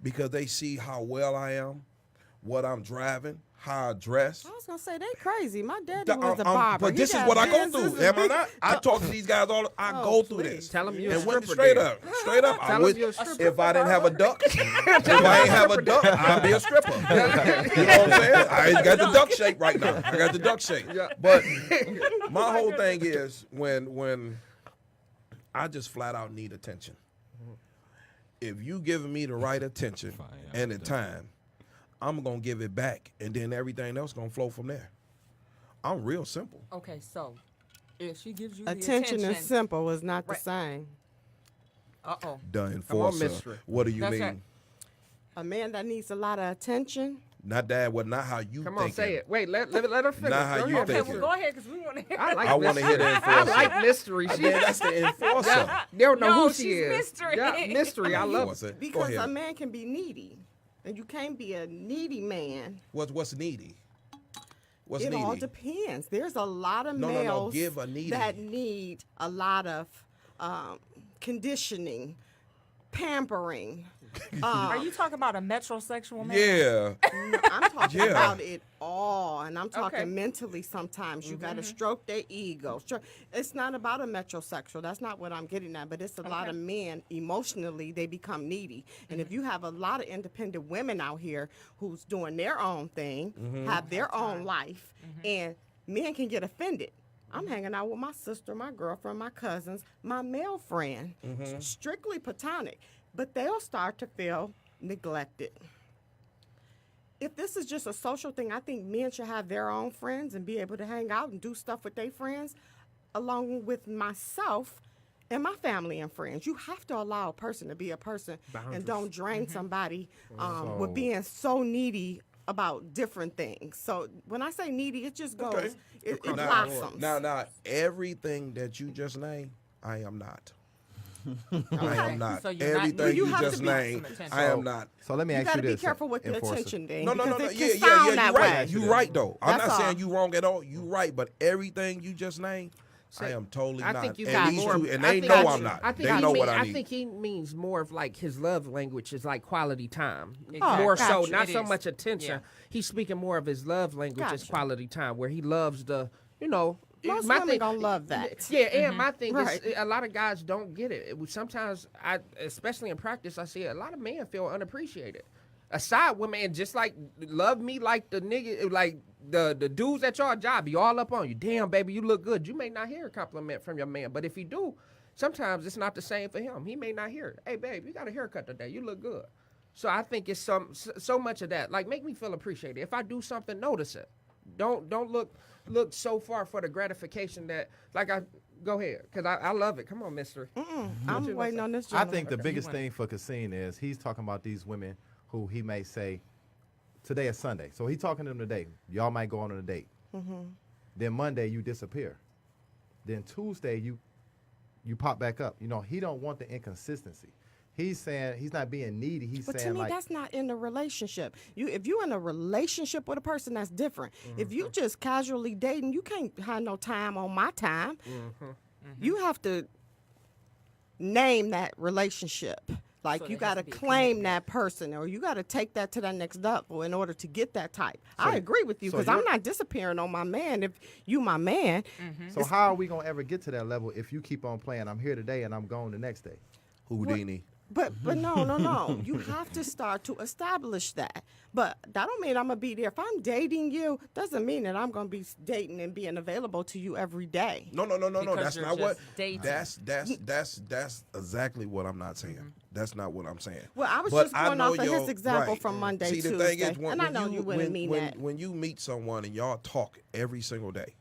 because they see how well I am, what I'm driving, how I dress. I was gonna say they crazy. My daddy was a I'm- barber. But He this is got what I go business through. Am I and- not? I talk to these guys all. I go through please. this. Tell 'em you a and women stripper straight then. up, I Tell 'em would. you a stripper. If I didn't have a duck, if I ain't have a duck, I'd be a stripper. You know what I'm saying? I got the duck shape right now. I got the duck shape. Yeah. But my whole thing is when I just flat out need attention. If you giving me the right attention and the time, I'm gonna give it back, and then everything else gonna flow from there. I'm real simple. Okay, so if she gives you Attention the and simple is not the Right. same. Uh-oh. The on, enforcer. mystery. What do you That's mean? right. A man that needs a lot of attention. Not that. Well, not how you Come thinking. on, say it. Wait, let her finish. Not how Go you ahead, Okay, thinking. well, go ahead, because we want to hear I like I want to hear the mystery. I enforcer. like mystery. I mean, that's the enforcer. They don't know No, who she she's is. mystery. Yeah, mystery. I love it. Enforcer. Go Because a ahead. man can be needy. And you can't be a needy man. What's needy? What's It needy? all depends. There's a lot of No, males give a needy. that need a lot of conditioning, pampering. Are you talking about a metrosexual man? Yeah. I'm talking Yeah. about it all, and I'm talking Okay. mentally. Sometimes you got to stroke their ego. It's not about a metrosexual. That's not what I'm getting at. But it's a lot of men emotionally they become needy, and if you have a lot of independent women out here who's doing their own thing, have their own life, and men can get offended. I'm hanging out with my sister, my girlfriend, my cousins, my male friend, strictly platonic, but they'll start to feel neglected. If this is just a social thing, I think men should have their own friends and be able to hang out and do stuff with their friends, along with myself and my family and friends. You have to allow a person to be a person and don't drain somebody with being so needy about different things. So when I say needy, it just goes, Okay. it Now, blossoms. now, everything that you just named, I am not. I am not. So you're not- Everything You you have to just be- named, Some I am not. So let me You ask got you to be this. careful with the Enforcer. attention, then. No, because yeah, it can sound you're that right. way. You right though. I'm That's not saying all. you wrong at all. You right, but everything you just named, I am totally I not. think you and got these more. two, and I they think- know I'm not. I think They he know mean- what I I need. think he means more of like his love language is like quality time. Exactly. More got so, you. not It so is. much attention. Yeah. He's speaking more of his love language is Gotcha. quality time, where he loves the, you know. Most my women thing- gonna love that. Yeah, and my thing Right. is a lot of guys don't get it. Sometimes especially in practice, I see a lot of men feel unappreciated. Aside women, and just like love me like the nigga, like the dudes at your job, be all up on you. Damn, baby, you look good. You may not hear a compliment from your man, but if you do, sometimes it's not the same for him. He may not hear it. Hey, babe, you got a haircut today. You look good. So I think it's so much of that. Like, make me feel appreciated. If I do something, notice it. Don't look so far for the gratification that, like, go ahead, because I love it. Come on, mister. I'm waiting on this I gentleman. think the biggest thing for Cassine is he's talking about these women who he may say, today is Sunday. So he's talking to them today. Y'all might go on a date. Then Monday you disappear. Then Tuesday you you pop back up. You know, he don't want the inconsistency. He's saying he's not being needy. He's But saying to me, like, that's not in a relationship. If you're in a relationship with a person, that's different. If you just casually dating, you can't have no time on my time. You have to name that relationship. Like So you there has got to to be a claim commitment. that person, or you got to take that to that next level in order to get that type. I agree with you so because I'm you're- not disappearing on my man if you my man. so how are we gonna ever get to that level if you keep on playing? I'm here today and I'm gone the next day. Houdini. But no. You have to start to establish that. But that don't mean I'm gonna be there. If I'm dating you, doesn't mean that I'm gonna be dating and being available to you every day. No. Because That's you're not what. just dating. That's exactly what I'm not saying. That's not what I'm saying. Well, I was But just going know off of his your- example right. from Monday, See, the Tuesday. thing is, And I know you wouldn't mean that. When you meet someone and y'all talk every single day,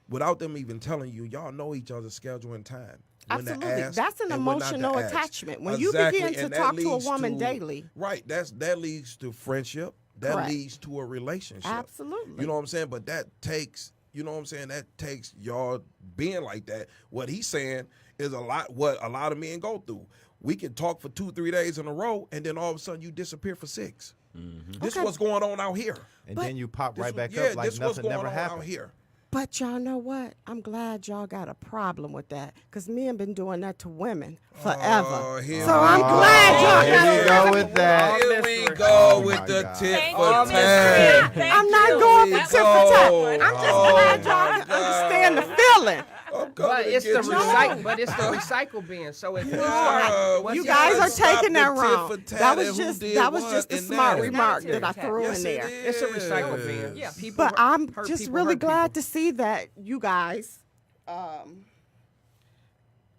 without them even telling you, y'all know each other's schedule and time. When to Absolutely. ask That's an and when not to emotional ask. attachment. When you Exactly, begin to and that talk to a leads woman daily. Right. That leads to friendship. That Correct. leads to a relationship. Absolutely. You know what I'm saying? But that takes, you know what I'm saying? That takes y'all being like that. What he's saying is what a lot of men go through. We can talk for 2-3 days in a row, and then all of a sudden you disappear for 6. This is Okay. what's going on out here. And But- then you pop right back yeah, up like this what's nothing going never on happened. out here. But y'all know what? I'm glad y'all got a problem with that because men been doing that to women forever. here So we I'm go. glad y'all Here got we a go with that. Here we go Oh with my the God. tit Thank for you, Miss tat. Green. Thank I'm not you. going for That tit was for tat. good. I'm just Oh glad my y'all God. understand the feeling. I'm coming But to it's the get you. recycle bin. So if You we guys gotta are stop taking the that tit wrong. for tat That and was who just did that was what just a and smart that. remark It's not a that I tit threw Yes, in there. it it's a is. recycle bin. Yeah, people. But I'm hurt just people, really hurt glad people. to see that you guys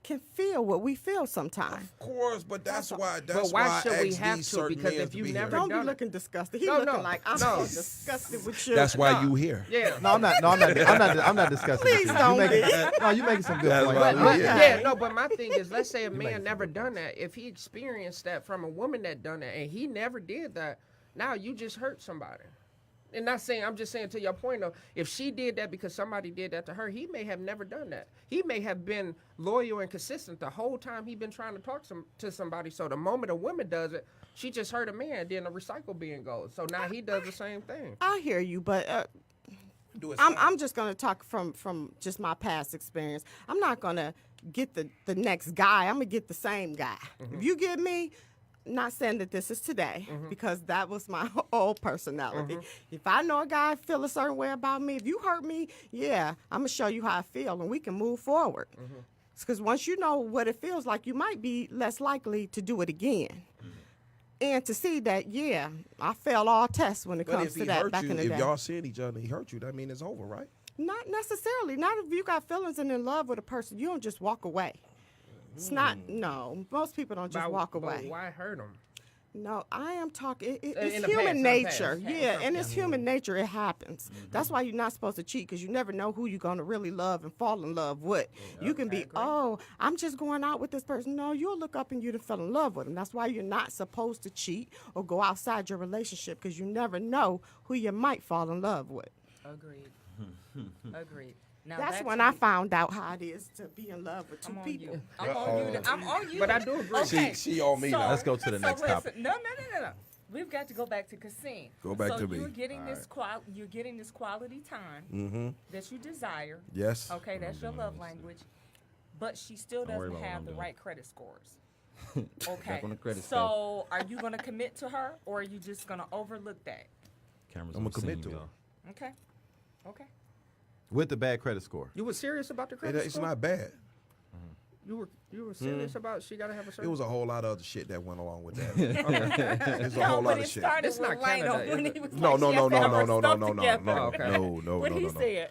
can feel what we feel sometimes. Of course, but that's why. But That's why why should I we asked have these to? certain Because men if to you be never here. Don't be done it. looking disgusted. He No, looking no, like I'm no. disgusted with you. That's why No. you here. Yeah. No, I'm not discussing. Please don't No, you making some good That's points. why we But here. yeah, no. But my thing is, let's say a man making never done that. If he experienced that from a woman that done that, and he never did that, now you just hurt somebody. And not saying, I'm just saying to your point though, if she did that because somebody did that to her, he may have never done that. He may have been loyal and consistent the whole time he been trying to talk to somebody. So the moment a woman does it, she just hurt a man, then the recycle bin goes. So now he does the same thing. I hear you, but Do it I'm just gonna talk from just my past experience. I'm not gonna get the next guy. I'm gonna get the same guy. If you get me, not saying that this is today because that was my old personality. If I know a guy feel a certain way about me, if you hurt me, yeah, I'm gonna show you how I feel and we can move forward. Because once you know what it feels like, you might be less likely to do it again. And to see that, yeah, I failed all tests when it But comes if to he that hurt back you, in the if day. y'all seeing each other and he hurt you, that means it's over, right? Not necessarily. Not if you got feelings and in love with a person. You don't just walk away. It's not, no. Most people don't just walk But away. why hurt him? No, I am talking. In It's the human past, nature. past. Yeah, and it's human nature. It happens. That's why you're not supposed to cheat because you never know who you're going to really love and fall in love with. You can be, oh, I'm just going out with this person. No, you'll look up and you'd have fell in love with them. That's why you're not supposed to cheat or go outside your relationship because you never know who you might fall in love with. Agreed. Agreed. Now That's back when to I the- found out how it is to be in love with two I'm on people. you. I'm on you. I'm on you. But I do agree. Okay. She on me now. Let's go to the next listen, topic. No. We've got to go back to Cassine. Go back so to me. You're getting you're getting this quality time that you desire. Yes. Okay, that's your love language. But she still Don't worry doesn't about what have I'm the doing. right credit scores. Okay. Back on the credit So are you gonna commit to her or are you just gonna overlook that? Cameras I'ma on the commit scene, to y'all. Okay. Okay. With the bad credit score. You were serious about the credit It's score? not bad. You were serious about she gotta have a certain. It was a whole lot of other shit that went along with that. There's a whole lot but of it shit. started It's with not Lionel Canada, when is he it? was No, like, no, she no, has to no, have no, her no, no, stuff no, no, together. no, Oh, okay. no, What no, he no, no. said.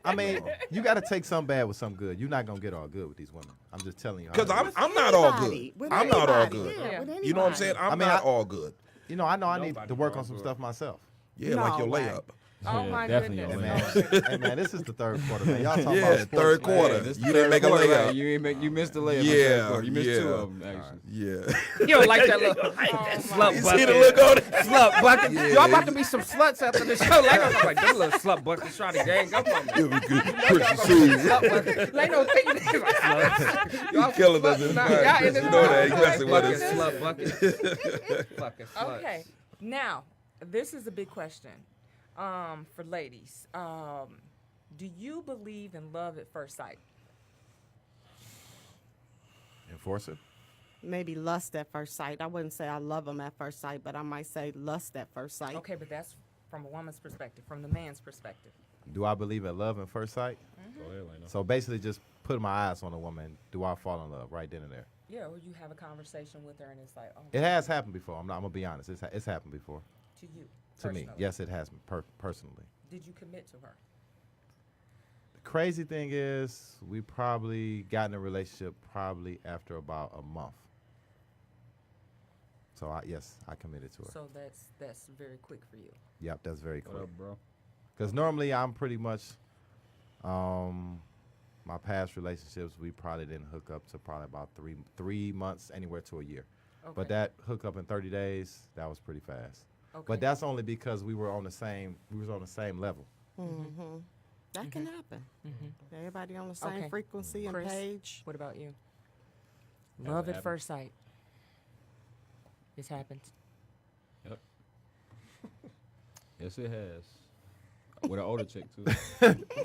I mean, you got to take some bad with some good. You're not gonna get all good with these women. I'm just telling you. how Because it is. I'm not all Anybody, good. with I'm not all anybody, good. Yeah, with You know what I'm anybody. saying? I'm I mean, not I- all good. You know, I know I need Nobody to work all on some good. stuff myself. Yeah, like No your way. layup. Oh my definitely goodness. a Hey win. man, hey man, this is the third quarter, man. Y'all talking Yeah, about sports, third man. quarter. This You the didn't third make a quarter, layup. right? You missed the layup. in the Yeah, third quarter. You missed two yeah. of them actually. Yeah. You don't like that little slut You bucket. see the look on it? Slut bucket. Yeah. Y'all about to be some sluts after the show. Like, I'm like, them little slut buckets trying to gang up on me. Give me good Y'all Christian gonna be seed. slut buckets. Like, no thinking this like sluts. Y'all killing us sluts in now. the Y'all podcast. in the You know that. He fucking messing with us. slut bucket. Fucking sluts. Okay. Now, this is a big question for ladies. Do you believe in love at first sight? Enforce it. Maybe lust at first sight. I wouldn't say I love them at first sight, but I might say lust at first sight. Okay, but that's from a woman's perspective, from the man's perspective. Do I believe in love at first sight? Go ahead, Lena. So basically, just put my eyes on a woman. Do I fall in love right then and there? Yeah, or you have a conversation with her and it's like, oh, It has happened before. I'm gonna be honest. It's happened before to you. to me. personally. Yes, it has personally. Did you commit to her? The crazy thing is, we probably got in a relationship probably after about a month. So yes, I committed to her. So that's very quick for you. Yep, that's very What quick. up, bro? Because normally I'm pretty much, my past relationships, we probably didn't hook up to probably about three months, anywhere to a year. Okay. But that hook up in 30 days, that was pretty fast. Okay. But that's only because we was on the same level. Mm-hmm. That can happen. Everybody on the same Okay. frequency and Chris? page. What about you? Has Love it at happened? first sight. This happens. Yes, it has. With an older chick too.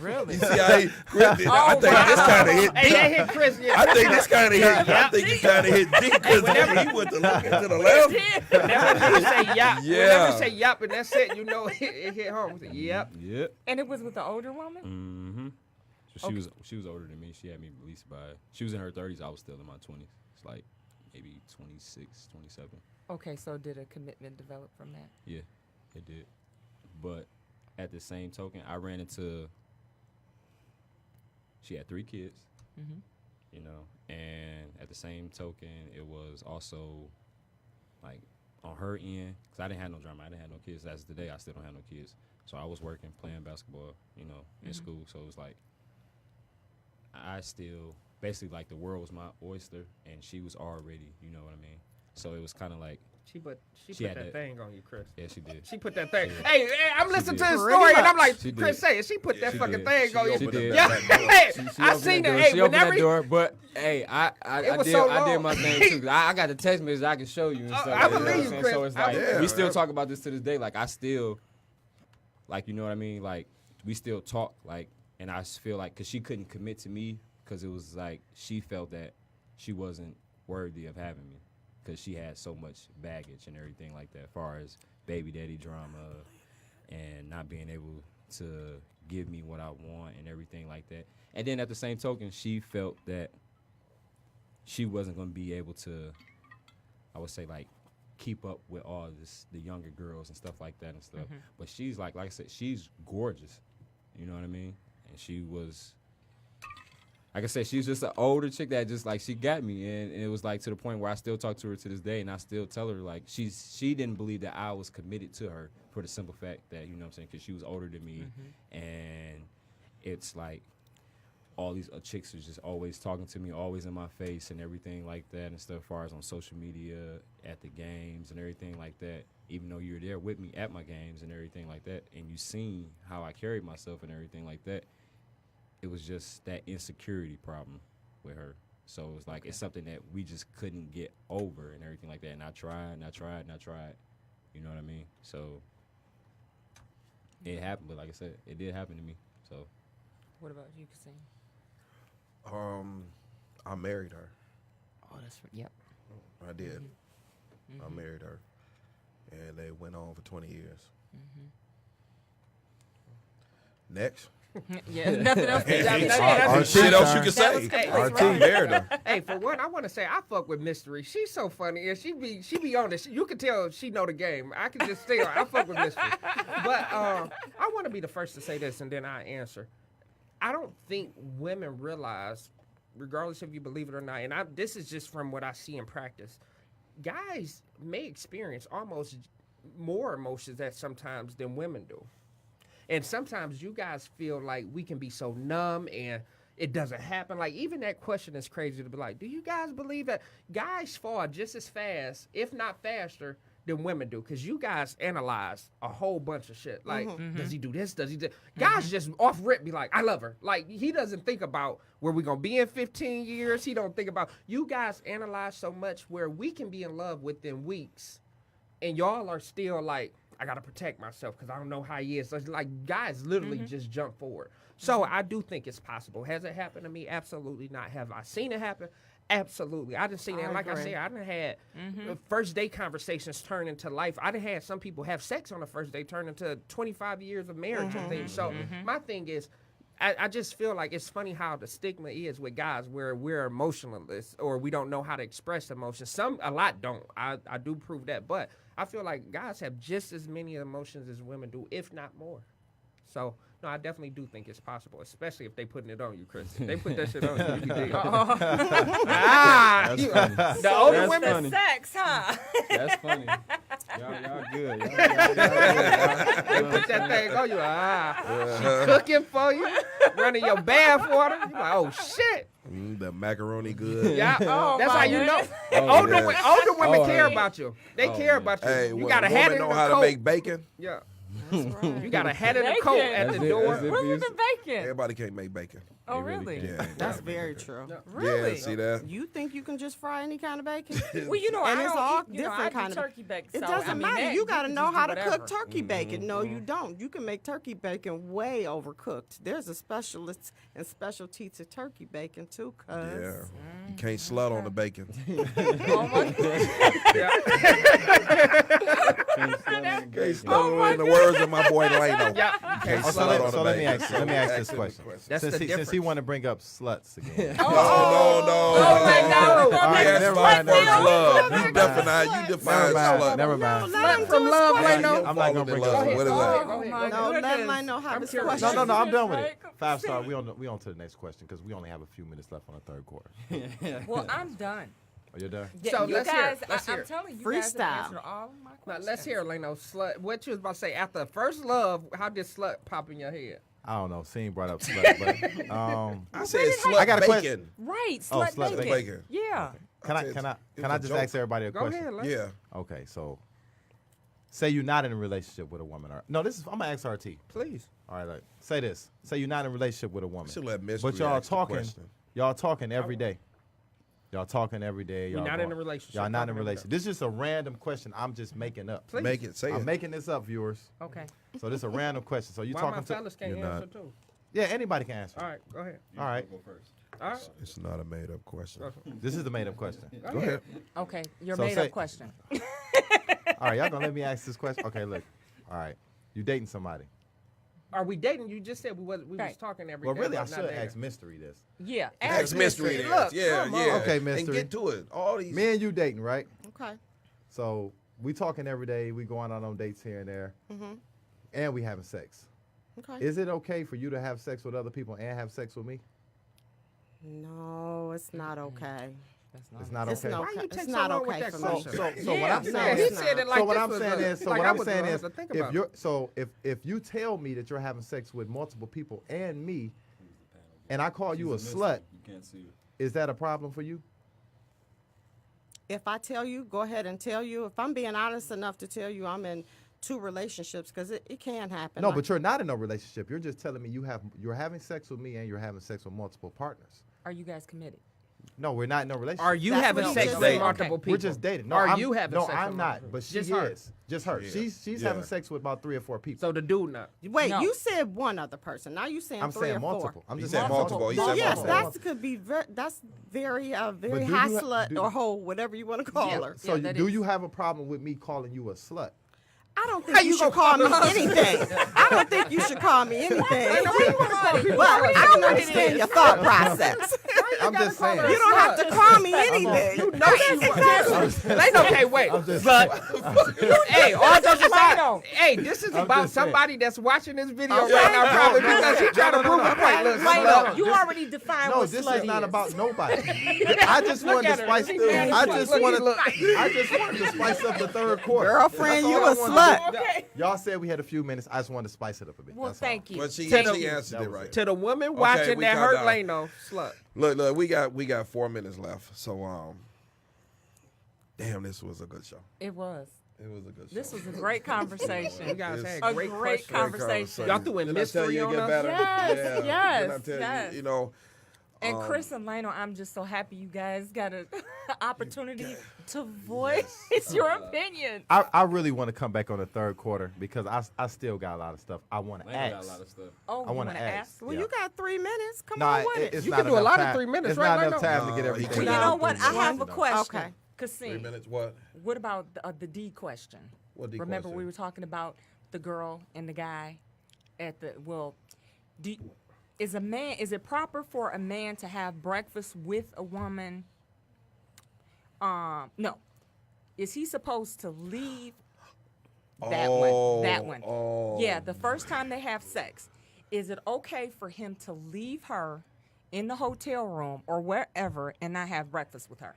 Really? You see how he gripped it? I Oh, think this kind of hit Hey, deep. that hit Chris. Yeah. I think this kind of hit. I think it kind of hit deep because whenever- he went to look to the left. Whenever you say yap, Yeah. whenever you say yap and that's it, you know it hit home. We say, yep. Yep. And it was with the older woman? Mm-hmm. So Okay. she was older than me. She had me at least by. She was in her 30s. I was still in my 20s. It's like maybe 26, 27. Okay, so did a commitment develop from that? Yeah, it did. But at the same token, I ran into. She had 3 kids. Mm-hmm. You know, and at the same token, it was also like on her end, because I didn't have no drama. I didn't have no kids. As of today, I still don't have no kids. So I was working, playing basketball, you know, in school. So it was like, I still, basically like the world was my oyster, and she was already, you know what I mean? So it was kind of like, She put She had that that- thing on you, Chris. yeah, she did. She put that thing. Hey, I'm listening to did. the story and I'm like, She Chris, did. say it. She put that She fucking did. thing She on you. opened did. Yeah, that door. hey, She I opened seen that it. door. Hey, She opened whenever that door, but hey, I It was did so I did long. my thing too. I got the text message I can show you and stuff. I like that, believe know you, what I'm saying? Chris. So it's I like believe we you. still talk about this to this day. Like I still, like you know what I mean. Like we still talk. Like and I feel like because she couldn't commit to me because it was like she felt that she wasn't worthy of having me because she had so much baggage and everything like that, as far as baby daddy drama and not being able to give me what I want and everything like that. And then at the same token, she felt that she wasn't going to be able to, I would say, like, keep up with all this, the younger girls and stuff like that and stuff. But she's like I said, she's gorgeous. You know what I mean? And she was, like I said, she's just an older chick that just, like, she got me. And it was, like, to the point where I still talk to her to this day, and I still tell her, like, she didn't believe that I was committed to her for the simple fact that, you know what I'm saying, because she was older than me. And it's, like, all these chicks are just always talking to me, always in my face and everything like that and stuff, as far as on social media, at the games and everything like that, even though you're there with me at my games and everything like that, and you seen how I carried myself and everything like that. It was just that insecurity problem with her. So it was like, it's something that we just couldn't get over and everything like that. And I tried and I tried and I tried. You know what I mean? So it happened, but like I said, it did happen to me. So What about you, Kasim? I married her. Oh, that's yep. I did. I married her, and they went on for 20 years. Next. Yeah, nothing else. There's shit else you can say. Hey, I right. married her. Hey, for one, I want to say I fuck with Mystery. She's so funny, and she be on this. You can tell she know the game. I can just tell. I fuck with Mystery. But I want to be the first to say this, and then I answer. I don't think women realize, regardless if you believe it or not, and this is just from what I see in practice, guys may experience almost more emotions that sometimes than women do. And sometimes you guys feel like we can be so numb and it doesn't happen. Like, even that question is crazy to be like, do you guys believe that guys fall just as fast, if not faster, than women do? Because you guys analyze a whole bunch of shit. Like, does he do this? Does he do? Guys just off rip be like, I love her. Like, he doesn't think about where we're going to be in 15 years. He don't think about, you guys analyze so much where we can be in love within weeks. And y'all are still like, I got to protect myself because I don't know how he is. So it's like, guys literally just jump forward. So I do think it's possible. Has it happened to me? Absolutely not. Have I seen it happen? Absolutely. I done seen it. Like I said, I done had first date conversations turn into life. I done had some people have sex on the first date turn into 25 years of marriage and things. So my thing is, I just feel like it's funny how the stigma is with guys where we're emotionless or we don't know how to express emotions. A lot don't. I do prove that. But I feel like guys have just as many emotions as women do, if not more. So, no, I definitely do think it's possible, especially if they putting it on you, Chris. If they put that shit on you, you can dig. That's funny. The older That's women, funny. Sex, huh? That's funny. Y'all good. Y'all they put that thing on you. She cooking for you, running your bath water. You like, oh shit. The macaroni good. Yeah, Oh, that's my how you know. Oh, older yeah. older women Oh, care yeah. about you. They Oh, care yeah. about you. Hey, You when got a a hat woman in know the how coat. to make bacon, Yeah, That's right. you got a hat in the coat Bacon. at That's the it, door. that's it. What's with the bacon? everybody can't make bacon. Oh, They really really? can. Yeah, That's very true. Really? Yeah, see that? You think you can just fry any kind of bacon? Well, you know, And I it's don't all eat, you know, I different do kind of- turkey bacon. It so, doesn't I mean, matter. that, You got to can know just how do to whatever. cook turkey bacon. No, you don't. You can make turkey bacon way overcooked. There's a specialist and specialty to turkey bacon too, cuz. Yeah. You can't slut on the bacon. Oh, my Can't slut in the words of my boy Lano. Yeah. You can't Oh, so slut let, on so the let me bacon. ask. Let me ask this him question. That's Since the he difference. want to bring up sluts again. No, no, no. Oh, my God. no. All right, Yes, never slut mind, first never mind. love. Never You define Never mind. slut. Never mind. Let him from do his love, question. Lano. I'm not gonna bring Fall in it love. up. What is that? Go ahead, go ahead. No, let goodness. Lano have I'm his curious. question. No, I'm done with Right? it. 5-star. We on to the next question because we only have a few minutes left on the third quarter. Well, I'm done. Are you done? Yeah, So you let's hear guys, it. Let's hear I'm it. telling you, you Freestyle. guys have answered all of my Now, questions. let's hear Lano. Slut. What you was about to say after first love? How did slut pop in your head? I don't know. Scene brought up sluts, but I said slut I got a bacon. question. Right, Oh, slut slut bacon. bacon. Yeah. can I It's can a just joke. ask everybody a Go question? ahead. Lano. Yeah. Okay, so say you're not in a relationship with a woman. Or, no, this is I'm gonna ask RT. Please. All right, like, say this. Say you're not in a relationship with a woman. Should let Mystery But y'all ask the talking. question. Y'all talking every day. Y'all talking every day. We're Y'all not in going- a relationship. Y'all not in a Talking every relationship. This is just a random question. I'm just making up. Please. Make it. Say I'm it. making this up, viewers. Okay. So this is a random question. So you Why talking my to? fellas can't You're answer not. too? Yeah, anybody can answer. All right, go ahead. All right. Go first. All right. It's not a made up question. This is the made up question. Go ahead. Okay. Your So made say- up question. All right, y'all gonna let me ask this question? Okay, look. All right, you dating somebody? Are we dating? You just said we was Right. talking every day. Well, really, I but not should dating. ask Mystery this. Yeah. Ask Mystery Mystery. then. Look, Yeah, come on. yeah. Okay, And Mystery. get to it. All these. Me and you dating, right? Okay. So we talking every day. We going out on dates here and there, and we having sex. Okay. Is it okay for you to have sex with other people and have sex with me? No, it's not okay. That's not It's not It's okay. not Why you okay. take It's so not long with okay that for So, me. question? so what I'm No, saying he it's is, said it not. like so what this I'm was saying a- is, so like what I I'm was saying wrong. is, So think if about you're, so if you tell me that you're having sex with multiple people and me, and I call you a slut, You can't see it. is that a problem for you? If I tell you, go ahead and tell you. If I'm being honest enough to tell you I'm in 2 relationships, because it can happen. No, Like, but you're not in a relationship. You're just telling me you're having sex with me and you're having sex with multiple partners. Are you guys committed? No, we're not in a relationship. Are you That's having what he sex just with said. multiple Okay. people? We're just dating. No, Are I'm, you having no, sex I'm with not. multiple But she Just her. is. Just her. Yeah. She's Yeah. having sex with about 3 or 4 people. So the dude not. wait, No. you said one other person. Now you saying I'm 3 saying or 4. multiple. I'm He just said saying multiple. He Well, said yes, multiple. that could be that's very very But do high you ha- slut do- or hoe, whatever you want to call Yeah. her. So Yeah, that do is. you have a problem with me calling you a slut? I don't think you should call me anything. I don't think you should call me anything. But I can understand your thought process. I'm just saying. You don't have to call me anything. You know she was. Okay, wait. Hey, all jokes aside, hey, this is about just saying. somebody that's watching this video right now, probably because he trying to prove a point. Look, Lano, you already defined No, what this slut is not is. about nobody. I just wanted to at her. spice. She mad as I fuck. just Look, wanted. look. I just wanted to spice up the third quarter. Girlfriend, That's you all I a wanted to slut. do. Y'all said we had a few minutes. I just wanted to spice it up a bit. Well, That's all. thank you. But she Tell them- answered it right. To the woman watching we that got hurt down. Lano, slut. Look, we got 4 minutes left. So damn, this was a good show. It was. It was a good show. This was a great You conversation. guys had A great great questions. conversation. Y'all threw in Didn't I tell mystery you it on get us? better? Yes, Yeah. yes, Didn't I tell yes. you? You know, And Chris and Lano, I'm just so happy you guys got an opportunity to voice your opinion. I really want to come back on the third quarter because I still got a lot of stuff I want to Lano got a ask. lot of stuff. Oh, I you want want to to ask. ask? Well, Yeah. you got 3 minutes. Come No, on with it. it's You not can do a enough lot of time. 3 minutes, It's right, not enough Lano? time to get everything. Well, you done know in what? 3 I minutes, have a you know. question. Okay. 3 Kassim, minutes. What? what about the D question? What D Remember question? we were talking about the girl and the guy at the is it proper for a man to have breakfast with a woman? No. Is he supposed to leave that one? That one. Oh. Yeah, the first time they have sex. Is it okay for him to leave her in the hotel room or wherever and not have breakfast with her?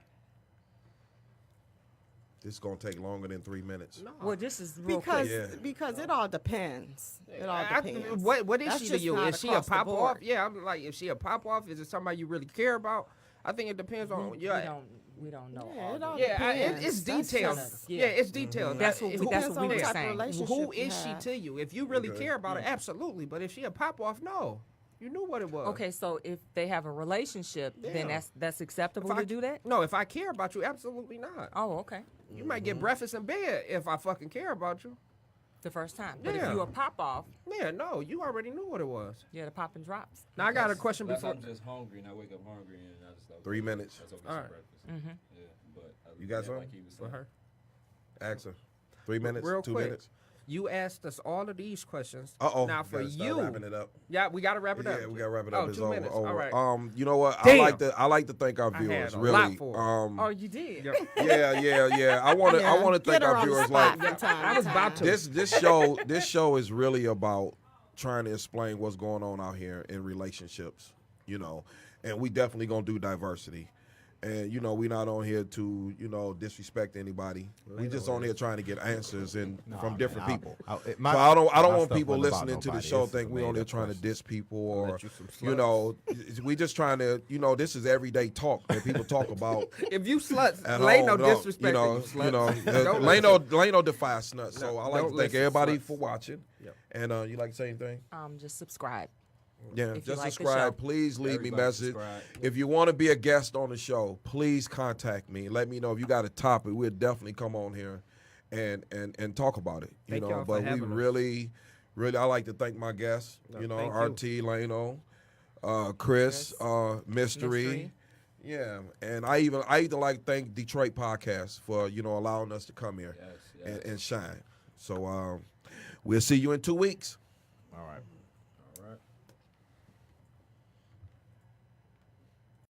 This is gonna take longer than 3 minutes. Well, this is real Because quick. Yeah. because it all depends. It all depends. What is That's she to just you? not Is she a across the pop board. off? Yeah, I'm like, if she a pop off, is it somebody you really care about? I think it depends on. We don't know. Yeah, all it the- all Yeah, depends. it's That's details. just- Yeah, it's details. That's what we Depends on were what type of saying. relationship Who you is she have. to you? If you really Okay. care about her, absolutely. But if she a pop off, no. You knew what it was. Okay, so if they have a relationship, then Yeah. that's acceptable If I- to do that? No, if I care about you, absolutely not. Oh, okay. You might get breakfast in bed if I fucking care about you. The first time. But Yeah. if you a pop off, Yeah, no, you already knew what it was. yeah, the pop and drops. Now I got a question Unless before. I'm just hungry and I wake up hungry and I just like 3 minutes. That's okay. All Some right. breakfast. Mm-hmm. Yeah, but You got yeah, something? Like he was For saying. her. Ask her. 3 minutes. Real 2 quick. minutes. You asked us all of these questions. Now Now for wrapping you, it up. yeah, we got to wrap it up. Yeah, we gotta wrap it up. Oh, It's 2 over. minutes. over. All right. You know what? Damn. I like to thank our I had viewers. a Really. lot for Oh, you did? Yep. Yeah. I want to Yeah, thank get her our on the viewers. spot Like from time I to was about time. to. this show is really about trying to explain what's going on out here in relationships, and we definitely gonna do diversity. And we not on here to disrespect anybody. We just on here trying to get answers from different people. I So I don't my want stuff people wasn't about listening to the nobody. show It's think we made on there up trying to questions. diss people or let you some we just trying to this is everyday talk that people talk about. If you sluts, At lay no home. No, disrespect. to you sluts. Don't Lano defies nuts. So No, I like don't to thank listen, everybody sluts. for watching. Yep. And you like to say anything? Just subscribe. Yeah, If you just like the subscribe. show. Please leave me Everybody message. subscribe. If you want to be a guest on the show, please contact me. Let me know if you got a topic. We'll definitely come on here and talk about it. Thank y'all for But we having us. really, I like to thank my guests. No, thank RT Lano, Chris, Mystery. Mystery. Yeah, and I even like to thank Detroit Podcast for allowing us to come here Yes. and shine. So we'll see you in 2 weeks. All right.